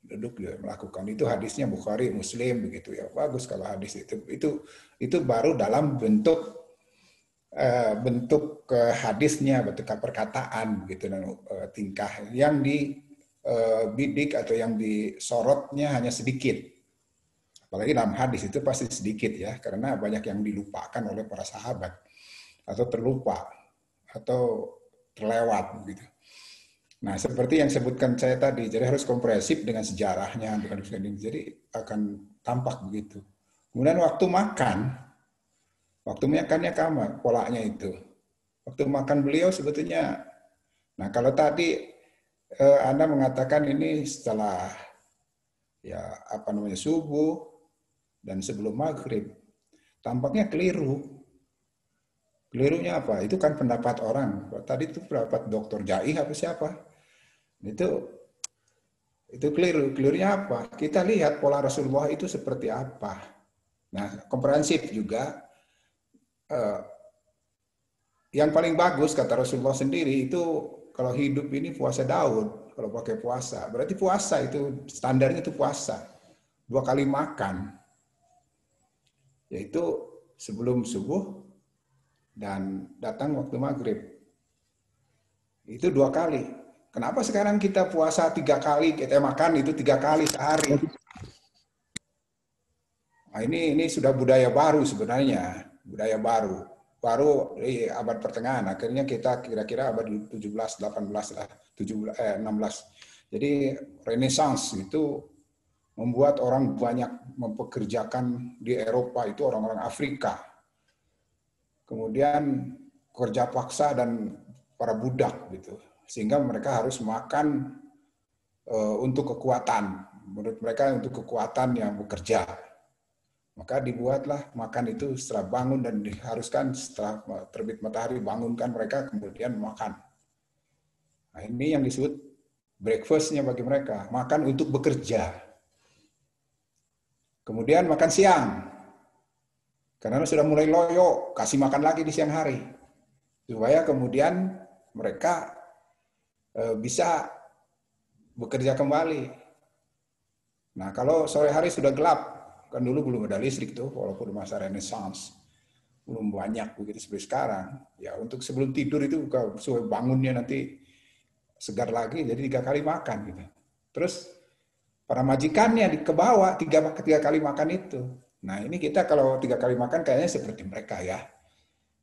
Duduk dia melakukan itu, hadisnya Bukhari, Muslim begitu ya. Bagus kalau hadis itu baru dalam bentuk hadisnya, bentuk perkataan begitu, dan tingkah yang dibidik atau yang disorotnya hanya sedikit. Apalagi dalam hadis itu pasti sedikit ya, karena banyak yang dilupakan oleh para sahabat atau terlupa atau terlewat gitu. Nah, seperti yang sebutkan saya tadi, jadi harus komprehensif dengan sejarahnya, jadi akan tampak begitu. Kemudian waktu makannya sama polanya itu. Waktu makan beliau sebetulnya, nah kalau tadi Anda mengatakan ini setelah subuh dan sebelum maghrib, tampaknya keliru. Kelirunya apa? Itu kan pendapat orang. Tadi itu pendapat Dr. Jaih apa siapa? Itu keliru. Kelirunya apa? Kita lihat pola Rasulullah itu seperti apa. Nah, komprehensif juga. Yang paling bagus kata Rasulullah sendiri itu kalau hidup ini puasa Daud. Kalau pakai puasa, berarti puasa itu standarnya itu puasa. 2 kali makan. Yaitu sebelum subuh dan datang waktu maghrib. Itu 2 kali. Kenapa sekarang kita puasa 3 kali, kita makan itu 3 kali sehari? Nah, ini sudah budaya baru sebenarnya, budaya baru. Baru di abad pertengahan, akhirnya kita kira-kira abad 17, 18 lah, 16. Jadi Renaissance itu membuat orang banyak mempekerjakan di Eropa itu orang-orang Afrika. Kemudian kerja paksa dan para budak gitu, sehingga mereka harus makan untuk kekuatan, menurut mereka untuk kekuatan yang bekerja. Maka dibuatlah makan itu setelah bangun dan diharuskan setelah terbit matahari bangunkan mereka kemudian makan. Nah, ini yang disebut breakfast-nya bagi mereka, makan untuk bekerja. Kemudian makan siang. Karena sudah mulai loyo, kasih makan lagi di siang hari. Supaya kemudian mereka bisa bekerja kembali. Nah, kalau sore hari sudah gelap, kan dulu belum ada listrik tuh, walaupun masa Renaissance. Belum banyak begitu seperti sekarang. Ya, untuk sebelum tidur itu supaya bangunnya nanti segar lagi, jadi 3 kali makan gitu. Terus para majikannya ke bawah 3 kali makan itu. Nah, ini kita kalau 3 kali makan kayaknya seperti mereka ya.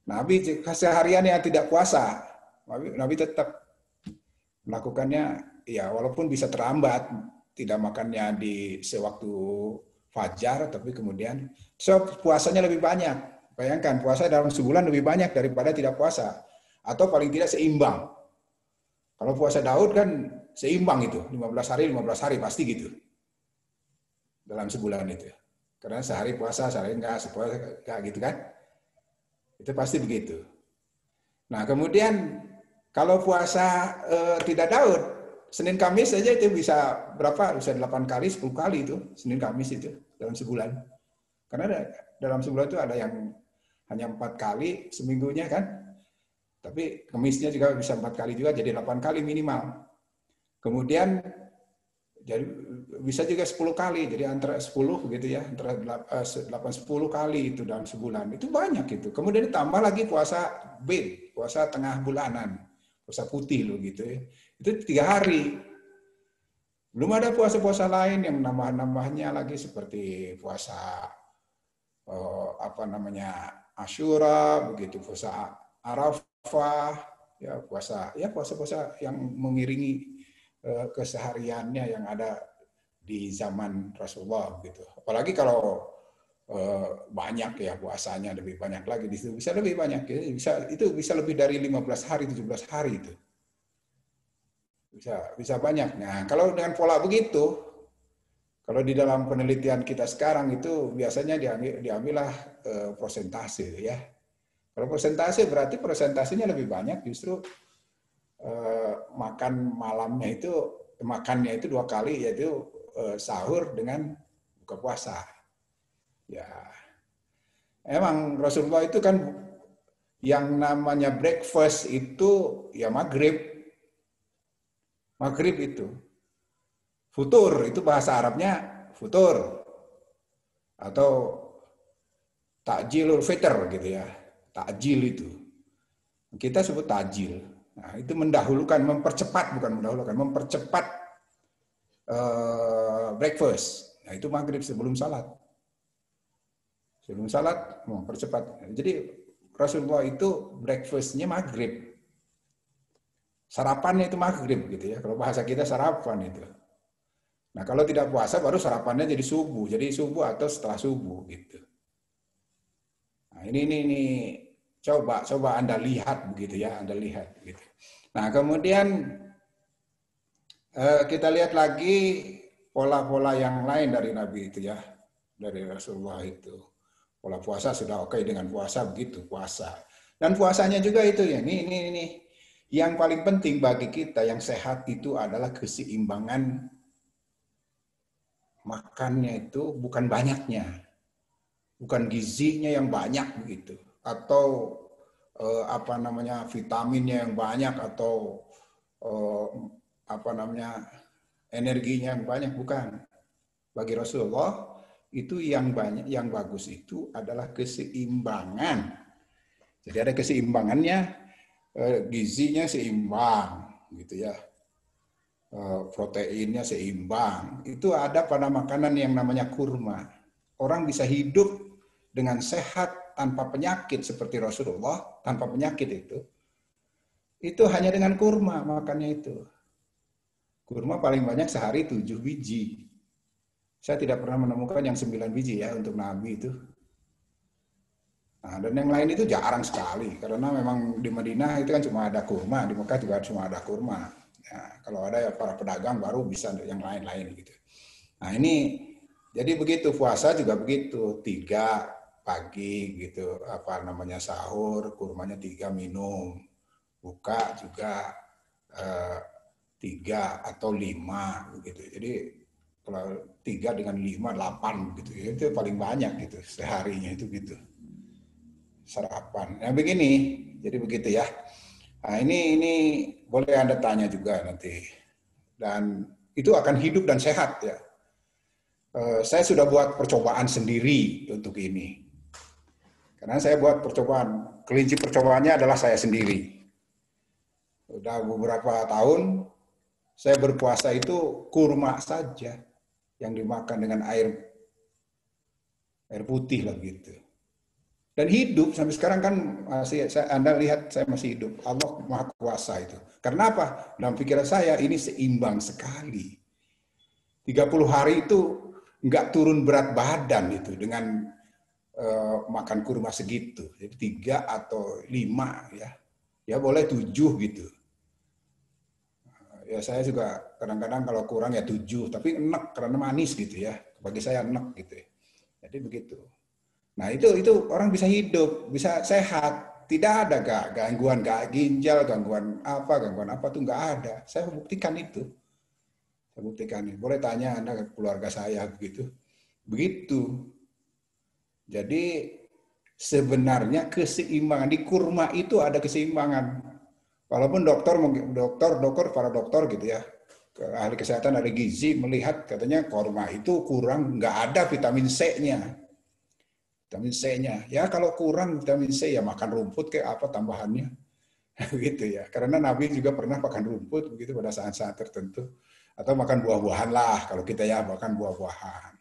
Nabi seharian yang tidak puasa, Nabi tetap melakukannya ya walaupun bisa terlambat, tidak makannya di sewaktu fajar, tapi kemudian puasanya lebih banyak. Bayangkan puasa dalam sebulan lebih banyak daripada tidak puasa. Atau paling tidak seimbang. Kalau puasa Daud kan seimbang itu, 15 hari pasti gitu. Dalam sebulan itu. Karena sehari puasa, sehari enggak gitu kan. Itu pasti begitu. Nah, kemudian kalau puasa tidak Daud, Senin Kamis saja itu bisa berapa? Bisa 8 kali, 10 kali itu Senin Kamis itu dalam sebulan. Karena dalam sebulan itu ada yang hanya 4 kali seminggunya kan. Tapi Kamisnya juga bisa 4 kali juga, jadi 8 kali minimal. Kemudian jadi bisa juga 10 kali, jadi antara 10 gitu ya, antara 8-10 kali itu dalam sebulan. Itu banyak itu. Kemudian ditambah lagi puasa bid, puasa tengah bulanan, puasa putih loh gitu ya. Itu 3 hari. Belum ada puasa-puasa lain yang nambah-nambahnya lagi seperti puasa Asyura, begitu puasa Arafah, ya puasa-puasa yang mengiringi kesehariannya yang ada di zaman Rasulullah gitu. Apalagi kalau banyak ya puasanya lebih banyak lagi di situ, bisa lebih banyak ya. Itu bisa lebih dari 15 hari, 17 hari itu. Bisa banyak. Nah, kalau dengan pola begitu, kalau di dalam penelitian kita sekarang itu biasanya diambillah persentase ya. Kalau persentase berarti persentasenya lebih banyak justru makan malamnya itu makannya itu 2 kali, yaitu sahur dengan buka puasa. Ya, Emang Rasulullah itu kan yang namanya breakfast itu ya maghrib. Maghrib itu. Futur, itu bahasa Arabnya futur. Atau takjilul fitr gitu ya. Takjil itu. Kita sebut takjil. Nah, itu mendahulukan, mempercepat, bukan mendahulukan, mempercepat breakfast. Nah, itu maghrib sebelum salat. Sebelum salat mempercepat. Jadi Rasulullah itu breakfast-nya maghrib. Sarapannya itu maghrib gitu ya. Kalau bahasa kita sarapan itu. Nah, kalau tidak puasa baru sarapannya jadi subuh. Jadi subuh atau setelah subuh gitu. Nah, ini coba Anda lihat begitu ya, Anda lihat gitu. Nah, kemudian kita lihat lagi pola-pola yang lain dari Nabi itu ya, dari Rasulullah itu. Pola puasa sudah oke, dengan puasa begitu, puasa. Dan puasanya juga itu ya, ini yang paling penting bagi kita yang sehat itu adalah keseimbangan makannya itu, bukan banyaknya. Bukan gizinya yang banyak begitu, atau vitaminnya yang banyak, atau energinya yang banyak, bukan. Bagi Rasulullah itu yang banyak, yang bagus itu adalah keseimbangan. Jadi ada keseimbangannya, gizinya seimbang gitu ya. Proteinnya seimbang. Itu ada pada makanan yang namanya kurma. Orang bisa hidup dengan sehat tanpa penyakit seperti Rasulullah, tanpa penyakit itu hanya dengan kurma makannya itu. Kurma paling banyak sehari 7 biji. Saya tidak pernah menemukan yang 9 biji ya untuk Nabi itu. Nah, dan yang lain itu jarang sekali, karena memang di Madinah itu kan cuma ada kurma, di Mekah juga cuma ada kurma. Ya, kalau ada ya para pedagang baru bisa yang lain-lain gitu. Nah, ini jadi begitu, puasa juga begitu, 3 pagi gitu, sahur, kurmanya 3 minum, buka juga 3 atau 5 begitu. Jadi kalau 3 dengan 5, 8 gitu, itu paling banyak gitu seharinya itu gitu. Sarapan. Nah begini, jadi begitu ya. Nah ini boleh Anda tanya juga nanti. Dan itu akan hidup dan sehat ya. Saya sudah buat percobaan sendiri untuk ini. Karena saya buat percobaan, kelinci percobaannya adalah saya sendiri. Sudah beberapa tahun saya berpuasa itu kurma saja yang dimakan dengan air putih lah gitu. Dan hidup sampai sekarang kan masih, Anda lihat saya masih hidup. Allah Maha Kuasa itu. Karena apa? Dalam pikiran saya ini seimbang sekali. 30 hari itu nggak turun berat badan itu dengan makan kurma segitu. Jadi 3 atau 5 ya. Ya boleh 7 gitu. Ya saya juga kadang-kadang kalau kurang ya 7, tapi enak karena manis gitu ya. Bagi saya enak gitu ya. Jadi begitu. Nah itu orang bisa hidup, bisa sehat. Tidak ada gangguan ginjal, gangguan apa tuh nggak ada. Saya buktikan itu. Saya buktikan. Boleh tanya Anda ke keluarga saya begitu. Begitu. Jadi sebenarnya keseimbangan di kurma itu ada keseimbangan. Walaupun para dokter gitu ya, ahli kesehatan dari gizi melihat katanya kurma itu kurang, nggak ada vitamin C-nya. Vitamin C-nya. Ya kalau kurang vitamin C ya makan rumput kayak apa tambahannya. Gitu ya. Karena Nabi juga pernah makan rumput begitu pada saat-saat tertentu. Atau makan buah-buahan lah kalau kita ya makan buah-buahan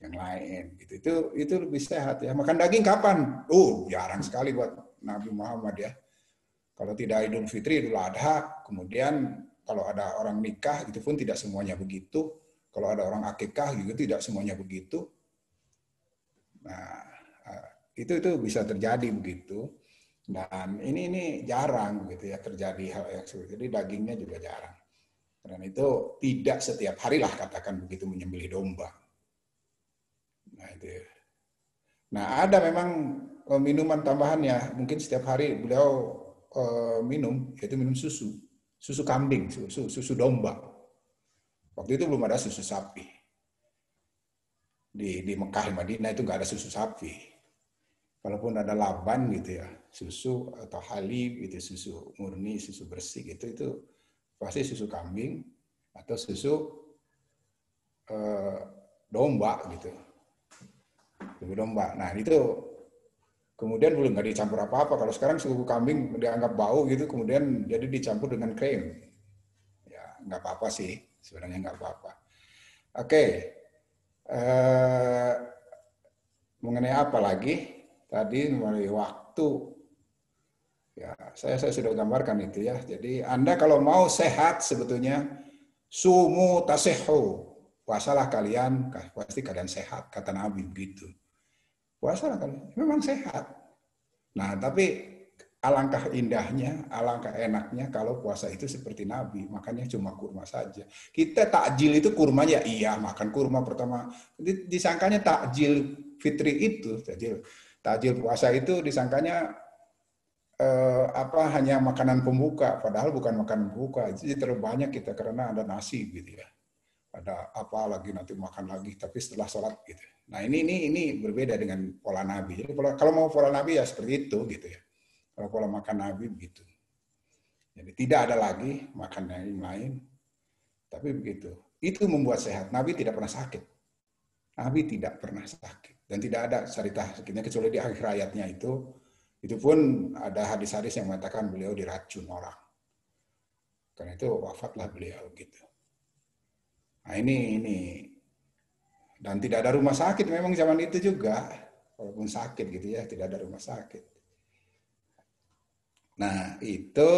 yang lain gitu. Itu lebih sehat ya. Makan daging kapan? Jarang sekali buat Nabi Muhammad ya. Kalau tidak Idul Fitri, Idul Adha, kemudian kalau ada orang nikah itu pun tidak semuanya begitu. Kalau ada orang akikah juga tidak semuanya begitu. Nah, itu bisa terjadi begitu. Dan ini jarang gitu ya terjadi hal yang seperti itu. Jadi dagingnya juga jarang. Dan itu tidak setiap hari lah katakan begitu menyembelih domba. Nah itu. Nah ada memang minuman tambahannya. Mungkin setiap hari beliau minum, yaitu minum susu kambing, susu domba. Waktu itu belum ada susu sapi. Di Mekah, Madinah itu nggak ada susu sapi. walaupun ada laban gitu ya, susu atau halib gitu, susu murni, susu bersih gitu, itu pasti susu kambing atau susu domba gitu, susu domba. Nah itu kemudian belum nggak dicampur apa-apa. Kalau sekarang susu kambing dianggap bau gitu, kemudian jadi dicampur dengan krim. Ya nggak apa-apa sih, sebenarnya nggak apa-apa. Oke, mengenai apa lagi? Tadi mengenai waktu. Ya, saya sudah gambarkan itu ya. Jadi Anda kalau mau sehat sebetulnya sumu tasihhu. Puasalah kalian, pasti kalian sehat, kata Nabi begitu. Puasalah kalian, memang sehat. Nah, tapi alangkah indahnya, alangkah enaknya kalau puasa itu seperti Nabi, makannya cuma kurma saja. Kita takjil itu kurmanya, iya makan kurma pertama. Disangkanya takjil fitri itu, takjil puasa itu disangkanya hanya makanan pembuka, padahal bukan makanan pembuka. Jadi terlalu banyak kita karena ada nasi gitu ya. Ada apa lagi nanti makan lagi, tapi setelah sholat gitu. Nah ini berbeda dengan pola Nabi. Jadi kalau mau pola Nabi ya seperti itu gitu ya. Kalau pola makan Nabi begitu. Jadi tidak ada lagi makan yang lain, tapi begitu. Itu membuat sehat. Nabi tidak pernah sakit. Nabi tidak pernah sakit dan tidak ada cerita sakitnya kecuali di akhir hayatnya itu pun ada hadis-hadis yang mengatakan beliau diracun orang. Karena itu wafatlah beliau gitu. Nah ini dan tidak ada rumah sakit memang zaman itu juga, walaupun sakit gitu ya, tidak ada rumah sakit. Nah itu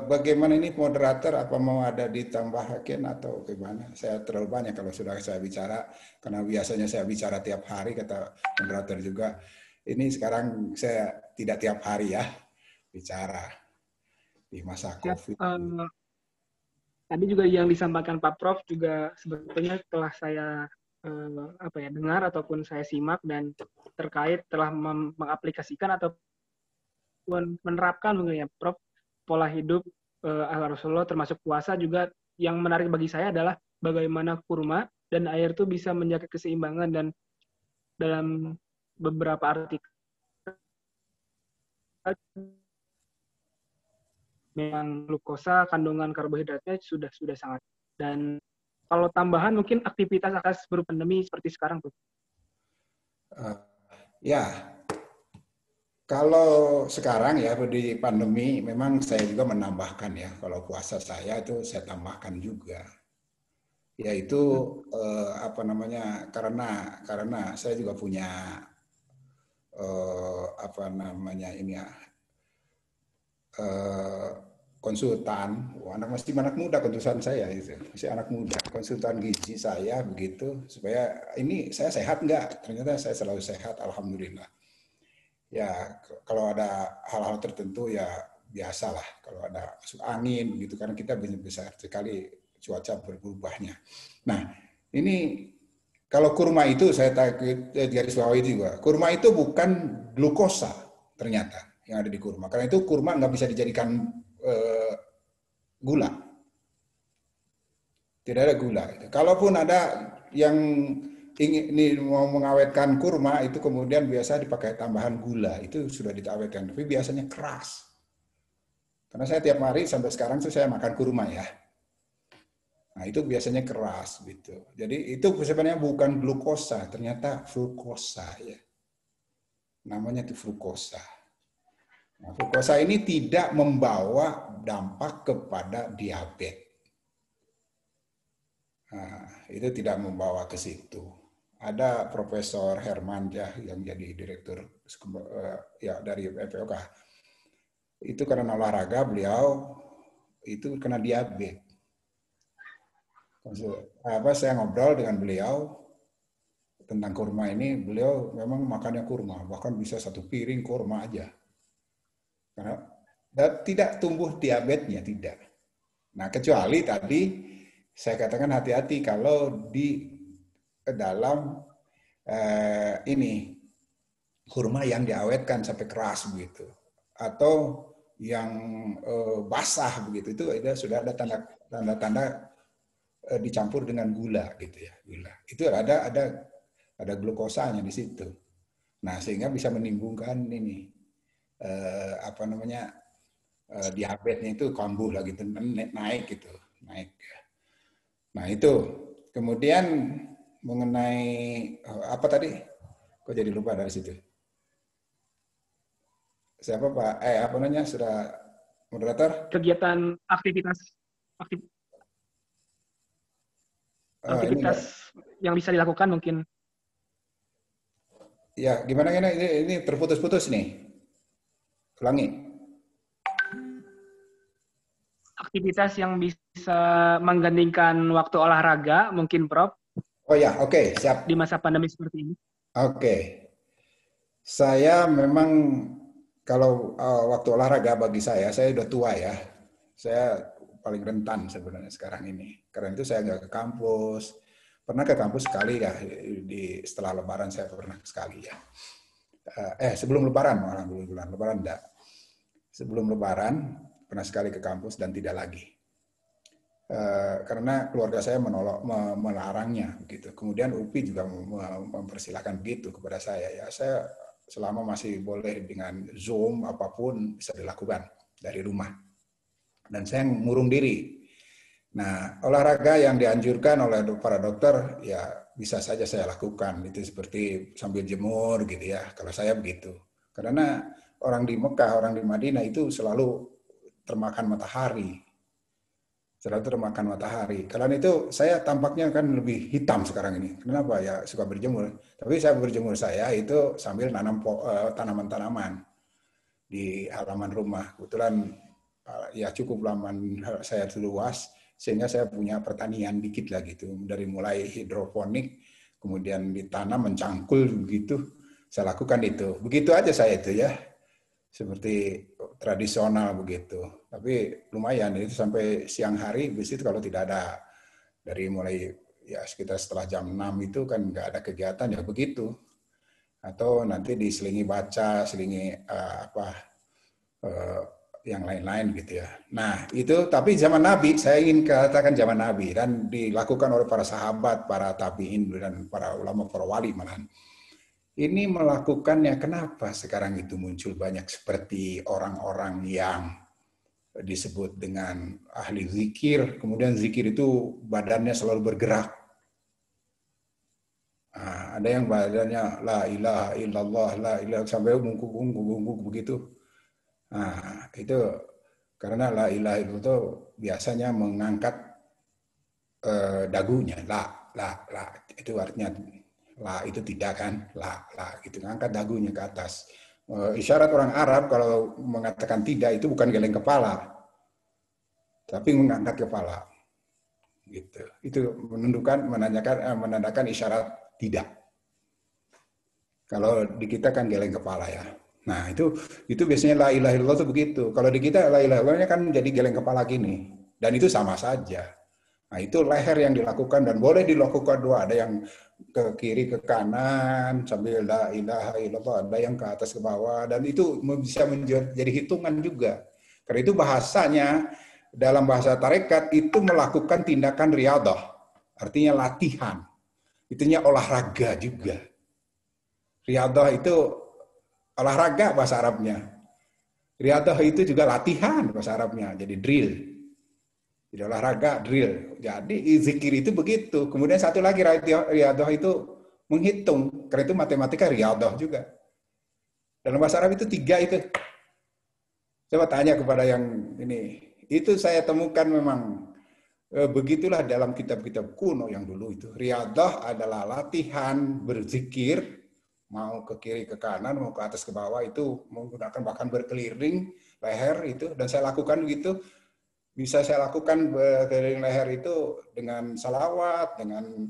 bagaimana ini moderator, apa mau ada ditambahkan atau bagaimana? Saya terlalu banyak kalau sudah saya bicara, karena biasanya saya bicara tiap hari, kata moderator juga. Ini sekarang saya tidak tiap hari ya bicara di masa COVID. Tadi juga yang disampaikan Pak Prof juga sebetulnya telah saya dengar ataupun saya simak dan terkait telah mengaplikasikan ataupun menerapkan mungkin ya Prof pola hidup ala Rasulullah termasuk puasa juga. Yang menarik bagi saya adalah bagaimana kurma dan air itu bisa menjaga keseimbangan, dan dalam beberapa artikel memang glukosa, kandungan karbohidratnya sudah sangat. Dan kalau tambahan mungkin aktivitas berupa pandemi seperti sekarang tuh. Ya, kalau sekarang ya di pandemi memang saya juga menambahkan ya, kalau puasa saya itu saya tambahkan juga. Yaitu karena saya juga punya konsultan, masih anak muda konsultan saya itu, masih anak muda, konsultan gizi saya begitu, supaya ini saya sehat enggak? Ternyata saya selalu sehat, alhamdulillah. Ya kalau ada hal-hal tertentu ya biasalah, kalau ada masuk angin gitu, karena kita besar sekali cuaca berubahnya. Nah ini kalau kurma itu saya garis bawahi juga, kurma itu bukan glukosa ternyata yang ada di kurma. Karena itu kurma nggak bisa dijadikan gula. Tidak ada gula. Kalaupun ada yang ingin mau mengawetkan kurma, itu kemudian biasa dipakai tambahan gula. Itu sudah diawetkan, tapi biasanya keras. Karena saya tiap hari sampai sekarang saya makan kurma ya. Nah itu biasanya keras gitu. Jadi itu sebenarnya bukan glukosa, ternyata frukosa ya. Namanya itu frukosa. Nah, frukosa ini tidak membawa dampak kepada diabetes. Nah, itu tidak membawa ke situ. Ada Profesor Hermansyah yang jadi direktur dari FPOK. Itu karena olahraga beliau itu kena diabetes. Saya ngobrol dengan beliau tentang kurma ini, beliau memang makannya kurma, bahkan bisa 1 piring kurma aja. Karena tidak tumbuh diabetesnya, tidak. Nah, kecuali tadi saya katakan hati-hati kalau di dalam kurma yang diawetkan sampai keras begitu, atau yang basah begitu, itu sudah ada tanda-tanda dicampur dengan gula gitu ya, gula. Itu ada glukosanya di situ. Nah, sehingga bisa menimbulkan ini diabetesnya itu kambuh lagi, naik gitu, naik. Nah, itu. Kemudian mengenai apa tadi? Kok jadi lupa dari situ? Siapa Pak? Apa namanya? Sudah moderator? Kegiatan aktivitas yang bisa dilakukan mungkin. Ya, gimana ini terputus-putus nih. Ulangi. Aktivitas yang bisa menggandingkan waktu olahraga mungkin Prof. Oh ya, oke, siap. Di masa pandemi seperti ini. Oke. Saya memang kalau waktu olahraga bagi saya udah tua ya. Saya paling rentan sebenarnya sekarang ini. Karena itu saya nggak ke kampus. Pernah ke kampus sekali ya, setelah Lebaran saya pernah sekali ya. Sebelum Lebaran malah, bulan Lebaran enggak. Sebelum Lebaran pernah sekali ke kampus dan tidak lagi. Karena keluarga saya melarangnya begitu. Kemudian UPI juga mempersilahkan begitu kepada saya. Ya, saya selama masih boleh dengan Zoom apapun bisa dilakukan dari rumah. Dan saya ngurung diri. Nah, olahraga yang dianjurkan oleh para dokter ya bisa saja saya lakukan. Itu seperti sambil jemur gitu ya. Kalau saya begitu. Karena orang di Mekah, orang di Madinah itu selalu termakan matahari. Karena itu saya tampaknya kan lebih hitam sekarang ini. Kenapa? Ya suka berjemur. Tapi saya berjemur saya itu sambil nanam tanaman-tanaman di halaman rumah. Kebetulan ya cukup halaman saya luas sehingga saya punya pertanian dikit lah gitu. Dari mulai hidroponik, kemudian ditanam mencangkul begitu. Saya lakukan itu. Begitu aja saya itu ya. Seperti tradisional begitu. Tapi lumayan itu sampai siang hari, bis itu kalau tidak ada dari mulai ya sekitar setelah jam 6 itu kan nggak ada kegiatan ya begitu. Atau nanti diselingi baca, selingi yang lain-lain gitu ya. Nah itu tapi zaman Nabi, saya ingin katakan zaman Nabi dan dilakukan oleh para sahabat, para tabi'in dan para ulama, para wali malahan. Ini melakukannya, kenapa sekarang itu muncul banyak seperti orang-orang yang disebut dengan ahli zikir, kemudian zikir itu badannya selalu bergerak. Nah, ada yang badannya la ilaha illallah, la ilaha sampai bungkuk begitu. Nah, itu karena la ilaha illallah itu biasanya mengangkat dagunya, la itu artinya la itu tidak kan, la gitu, ngangkat dagunya ke atas. Isyarat orang Arab kalau mengatakan tidak itu bukan geleng kepala, tapi mengangkat kepala, gitu. Itu menandakan isyarat tidak. Kalau di kita kan geleng kepala ya. Nah itu biasanya la ilaha illallah itu begitu. Kalau di kita la ilaha illallahnya kan jadi geleng kepala gini, dan itu sama saja. Nah itu leher yang dilakukan dan boleh dilakukan dua, ada yang ke kiri ke kanan sambil la ilaha illallah, ada yang ke atas ke bawah, dan itu bisa menjadi hitungan juga. Karena itu bahasanya dalam bahasa tarekat itu melakukan tindakan riyadah, artinya latihan. Itunya olahraga juga. Riyadah itu olahraga bahasa Arabnya. Riyadah itu juga latihan bahasa Arabnya, jadi drill. Jadi olahraga, drill. Jadi zikir itu begitu. Kemudian satu lagi riyadah itu menghitung. Karena itu matematika riyadah juga. Dalam bahasa Arab itu 3 itu. Coba tanya kepada yang ini. Itu saya temukan memang begitulah dalam kitab-kitab kuno yang dulu itu. Riyadah adalah latihan berzikir, mau ke kiri ke kanan, mau ke atas ke bawah, itu menggunakan bahkan berkeliling leher itu, dan saya lakukan gitu. Bisa saya lakukan berkeliling leher itu dengan salawat, dengan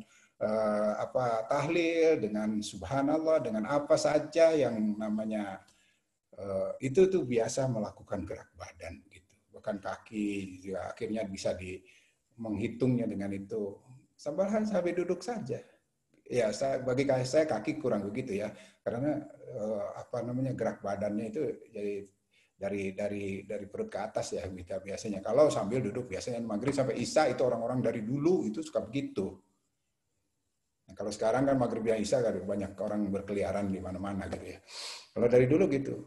tahlil, dengan subhanallah, dengan apa saja yang namanya itu tuh biasa melakukan gerak badan gitu. Bahkan kaki juga akhirnya bisa menghitungnya dengan itu. Sampai duduk saja. Ya, bagi saya kaki kurang begitu ya. Karena gerak badannya itu jadi dari perut ke atas ya kita biasanya. Kalau sambil duduk biasanya maghrib sampai isya itu orang-orang dari dulu itu suka begitu. Nah, kalau sekarang kan maghrib dan isya kan banyak orang berkeliaran di mana-mana gitu ya. Kalau dari dulu gitu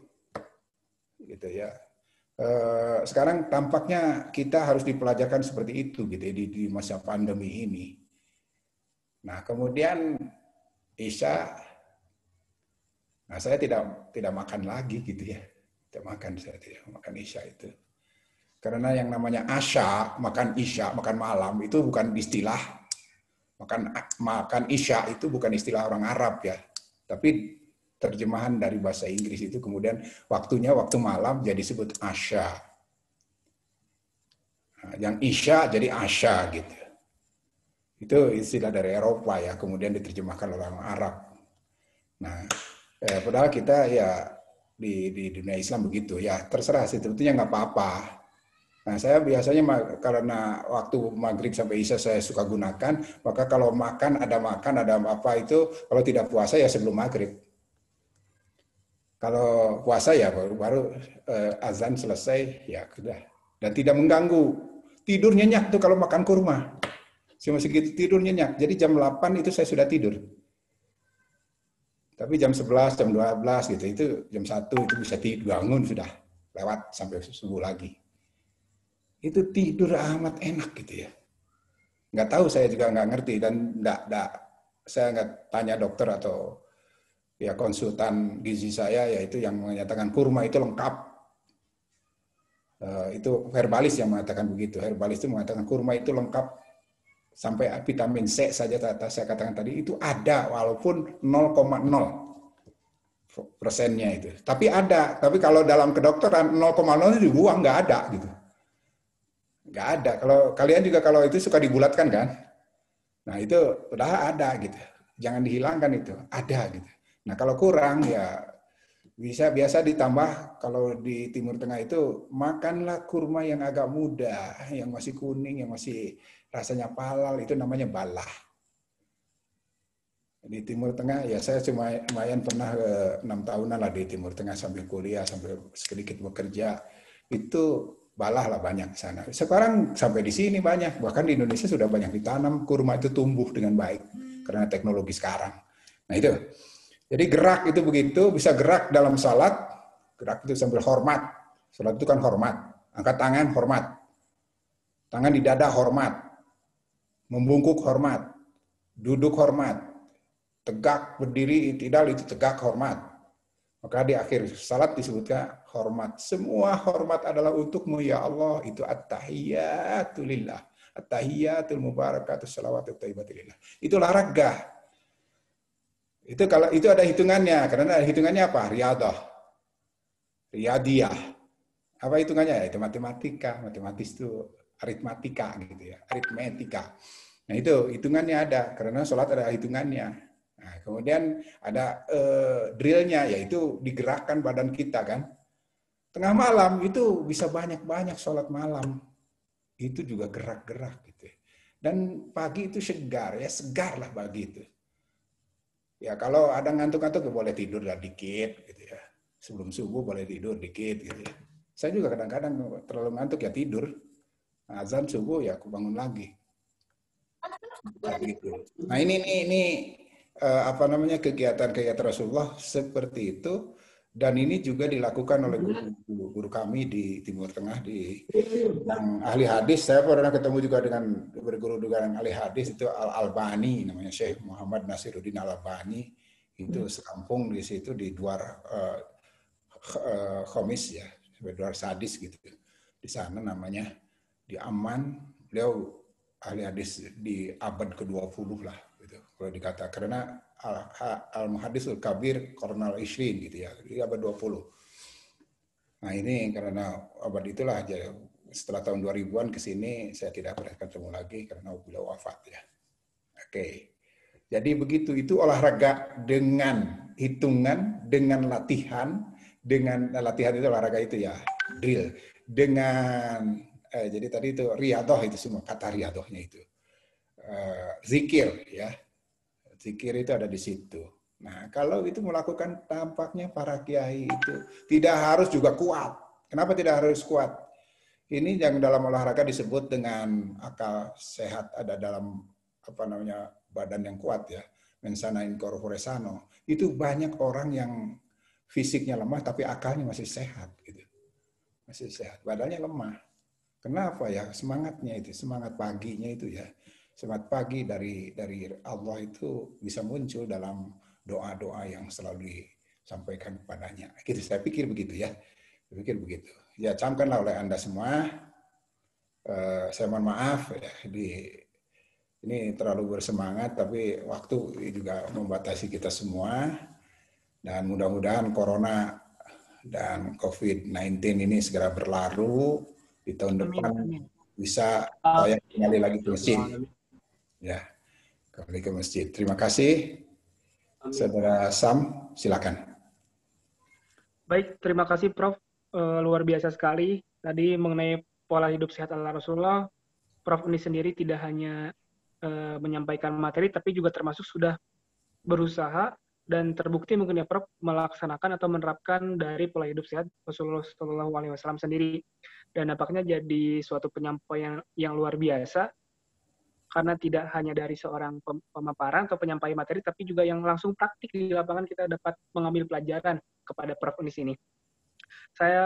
ya. Sekarang tampaknya kita harus dipelajarkan seperti itu gitu ya, di masa pandemi ini. Nah, kemudian isya, nah saya tidak makan lagi gitu ya. Saya tidak makan isya itu. Karena yang namanya asya, makan isya, makan malam itu bukan istilah. Makan isya itu bukan istilah orang Arab ya. Tapi terjemahan dari bahasa Inggris itu kemudian waktunya waktu malam jadi disebut asya. Nah, yang isya jadi asya gitu. Itu istilah dari Eropa ya, kemudian diterjemahkan oleh orang Arab. Nah, padahal kita ya di dunia Islam begitu ya, terserah sih, sebetulnya nggak apa-apa. Nah, saya biasanya karena waktu maghrib sampai isya saya suka gunakan, maka kalau makan ada apa itu, kalau tidak puasa ya sebelum maghrib. Kalau puasa ya baru azan selesai ya sudah, dan tidak mengganggu. Tidur nyenyak tuh kalau makan kurma. Cuma segitu tidur nyenyak. Jadi jam 8 itu saya sudah tidur. Tapi jam 11, jam 12 gitu, itu jam 1 itu bisa bangun sudah lewat sampai subuh lagi. Itu tidur amat enak gitu ya. Nggak tahu, saya juga nggak ngerti dan saya nggak tanya dokter atau ya konsultan gizi saya, yaitu yang menyatakan kurma itu lengkap. Itu herbalis yang mengatakan begitu. Herbalis itu mengatakan kurma itu lengkap sampai vitamin C saja saya katakan tadi itu ada walaupun 0,0%-nya itu. Tapi ada. Tapi kalau dalam kedokteran 0,0 itu dibuang, nggak ada gitu. Nggak ada. Kalau kalian juga kalau itu suka dibulatkan kan? Nah itu udah ada gitu. Jangan dihilangkan itu. Ada gitu. Nah kalau kurang ya biasa ditambah. Kalau di Timur Tengah itu makanlah kurma yang agak muda, yang masih kuning, yang masih rasanya halal, itu namanya balah. Di Timur Tengah ya saya cuma lumayan pernah 6 tahunan lah di Timur Tengah sambil kuliah, sambil sedikit bekerja. Itu balah lah banyak di sana. Sekarang sampai di sini banyak, bahkan di Indonesia sudah banyak ditanam, kurma itu tumbuh dengan baik karena teknologi sekarang. Nah itu. Jadi gerak itu begitu, bisa gerak dalam salat, gerak itu sambil hormat. Salat itu kan hormat. Angkat tangan hormat. Tangan di dada hormat. Membungkuk hormat. Duduk hormat. Tegak berdiri itidal itu tegak hormat. Maka di akhir salat disebutkan hormat. Semua hormat adalah untukmu ya Allah. Itu at-tahiyatu lillah. At-tahiyatul mubarakatus salawatut thayyibatu lillah. Itu olahraga. Itu kalau itu ada hitungannya, karena hitungannya apa? Riyadiyah. Apa hitungannya? Itu matematika, matematis itu aritmatika gitu ya, aritmetika. Nah itu hitungannya ada, karena sholat ada hitungannya. Nah, kemudian ada drillnya, yaitu digerakkan badan kita kan. Tengah malam itu bisa banyak-banyak sholat malam. Itu juga gerak-gerak gitu. Dan pagi itu segar lah pagi itu. Ya kalau ada ngantuk-ngantuk ya boleh tidur lah dikit gitu ya. Sebelum subuh boleh tidur dikit gitu ya. Saya juga kadang-kadang terlalu ngantuk ya tidur. Azan subuh ya aku bangun lagi. Gitu. Nah ini kegiatan Rasulullah seperti itu, dan ini juga dilakukan oleh guru kami di Timur Tengah yang ahli hadis. Saya pernah ketemu juga dengan berguru dengan ahli hadis itu Al-Albani, namanya Syekh Muhammad Nasiruddin Al-Albani. Itu sekampung di situ di Duar Khamis ya, Duar Sadis gitu. Di sana namanya di Amman. Beliau ahli hadis di abad ke-20 lah gitu. Kalau dikata karena Al-Muhaddisul Kabir Qarnal Ishrin gitu ya, di abad 20. Nah ini karena abad itulah aja, setelah tahun 2000-an ke sini saya tidak pernah ketemu lagi karena beliau wafat ya. Oke. Jadi begitu, itu olahraga dengan hitungan, dengan latihan itu olahraga itu ya, drill. Dengan jadi tadi itu riyadhah, itu semua kata riyadhahnya itu. Zikir ya. Zikir itu ada di situ. Nah, kalau itu melakukan, tampaknya para kiai itu tidak harus juga kuat. Kenapa tidak harus kuat? Ini yang dalam olahraga disebut dengan akal sehat, ada dalam badan yang kuat ya, mensana in corpore sano. Itu banyak orang yang fisiknya lemah tapi akalnya masih sehat gitu. Masih sehat, badannya lemah. Kenapa ya? Semangatnya itu, semangat paginya itu ya. Semangat pagi dari Allah itu bisa muncul dalam doa-doa yang selalu disampaikan kepadanya. Gitu, saya pikir begitu ya. Saya pikir begitu. Ya, camkanlah oleh Anda semua. Saya mohon maaf ya, ini terlalu bersemangat, tapi waktu juga membatasi kita semua. Dan mudah-mudahan Corona dan COVID-19 ini segera berlalu. Di tahun depan bisa saya kembali lagi ke masjid. Ya, kembali ke masjid. Terima kasih. Saudara Sam, silakan. Baik, terima kasih Prof. Luar biasa sekali. Tadi mengenai pola hidup sehat ala Rasulullah, Prof ini sendiri tidak hanya menyampaikan materi, tapi juga termasuk sudah berusaha dan terbukti mungkin ya Prof melaksanakan atau menerapkan dari pola hidup sehat Rasulullah SAW sendiri. Dan nampaknya jadi suatu penyampaian yang luar biasa, karena tidak hanya dari seorang pemaparan atau penyampai materi, tapi juga yang langsung praktik di lapangan kita dapat mengambil pelajaran kepada Prof di sini. Saya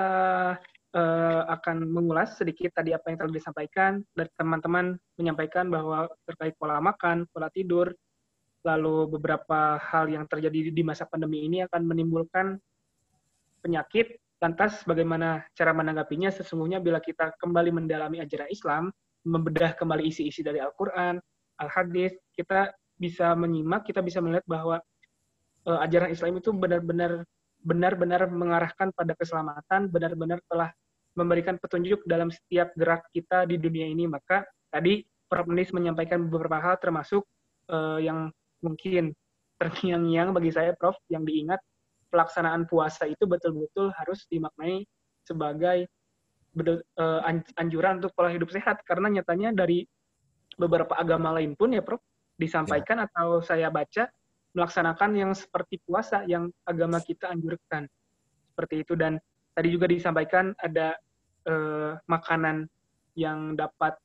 akan mengulas sedikit tadi apa yang telah disampaikan dari teman-teman, menyampaikan bahwa terkait pola makan, pola tidur, lalu beberapa hal yang terjadi di masa pandemi ini akan menimbulkan penyakit. Lantas bagaimana cara menanggapinya? Sesungguhnya bila kita kembali mendalami ajaran Islam, membedah kembali isi-isi dari Al-Quran, Al-Hadis, kita bisa menyimak, kita bisa melihat bahwa ajaran Islam itu benar-benar mengarahkan pada keselamatan, benar-benar telah memberikan petunjuk dalam setiap gerak kita di dunia ini. Maka tadi Prof. Nis menyampaikan beberapa hal, termasuk yang mungkin terngiang-ngiang bagi saya, Prof, yang diingat, pelaksanaan puasa itu betul-betul harus dimaknai sebagai anjuran untuk pola hidup sehat, karena nyatanya dari beberapa agama lain pun ya Prof disampaikan atau saya baca melaksanakan yang seperti puasa yang agama kita anjurkan seperti itu. Dan tadi juga disampaikan ada makanan yang dapat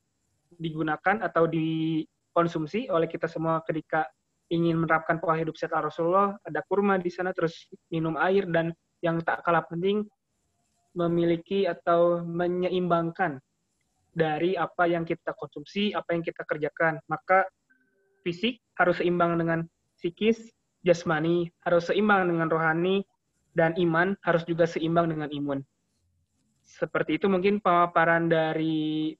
digunakan atau dikonsumsi oleh kita semua ketika ingin menerapkan pola hidup sehat Rasulullah. Ada kurma di sana, terus minum air, dan yang tak kalah penting memiliki atau menyeimbangkan dari apa yang kita konsumsi, apa yang kita kerjakan. Maka fisik harus seimbang dengan psikis, jasmani harus seimbang dengan rohani, dan iman harus juga seimbang dengan imun. Seperti itu mungkin pemaparan dari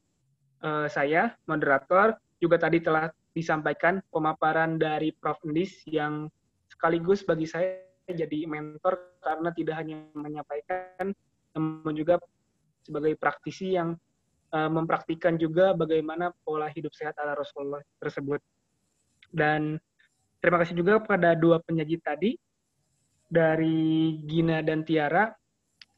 saya, moderator. Juga tadi telah disampaikan pemaparan dari Prof. Nis yang sekaligus bagi saya jadi mentor, karena tidak hanya menyampaikan, namun juga sebagai praktisi yang mempraktikkan juga bagaimana pola hidup sehat ala Rasulullah tersebut. Dan terima kasih juga kepada dua penyaji tadi, dari Gina dan Tiara.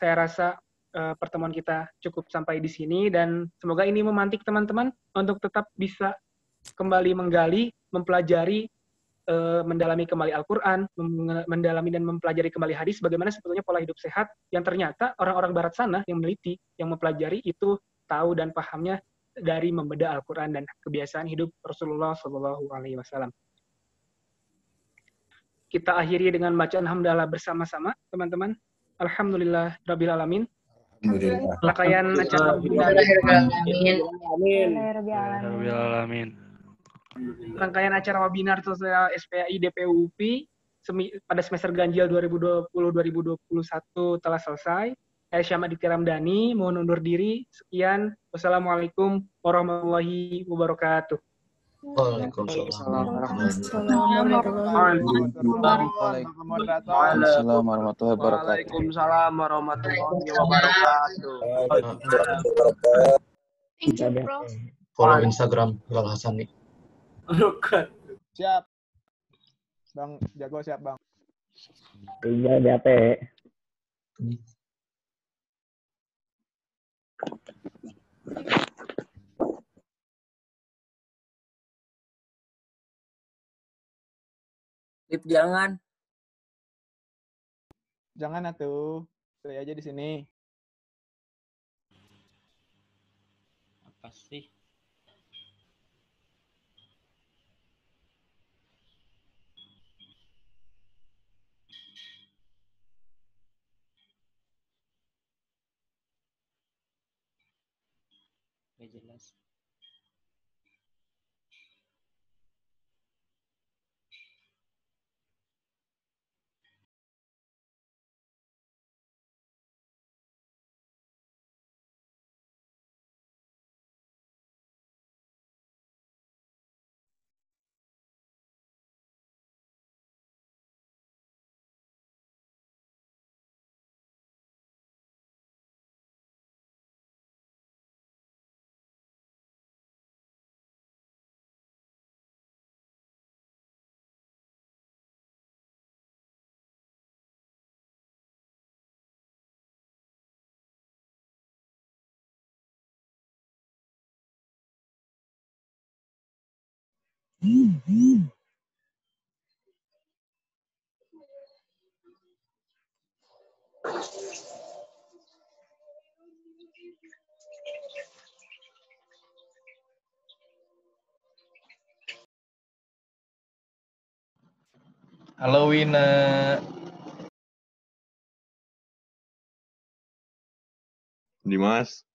Saya rasa pertemuan kita cukup sampai di sini, dan semoga ini memantik teman-teman untuk tetap bisa kembali menggali, mempelajari, mendalami kembali Al-Quran, mendalami dan mempelajari kembali hadis, bagaimana sebetulnya pola hidup sehat yang ternyata orang-orang barat sana yang meneliti, yang mempelajari itu tahu dan pahamnya dari membedah Al-Quran dan kebiasaan hidup Rasulullah SAW. Kita akhiri dengan bacaan hamdalah bersama-sama, teman-teman. Alhamdulillah Rabbil Alamin. Rangkaian acara webinar. Rangkaian acara webinar sosial SPAI DPU UPI pada semester ganjil 2020-2021 telah selesai. Saya Syamad Dikti Ramdhani, mohon undur diri. Sekian. Wassalamualaikum warahmatullahi wabarakatuh. Waalaikumsalam warahmatullahi wabarakatuh. Waalaikumsalam warahmatullahi wabarakatuh. Thank you, Prof. Follow Instagram Gal Hasani. Siap. Bang Jago siap, Bang. Iya, Jate. Lip jangan. Jangan atuh. Stay aja di sini. Apa sih? jelas. Halo Wina. Dimas.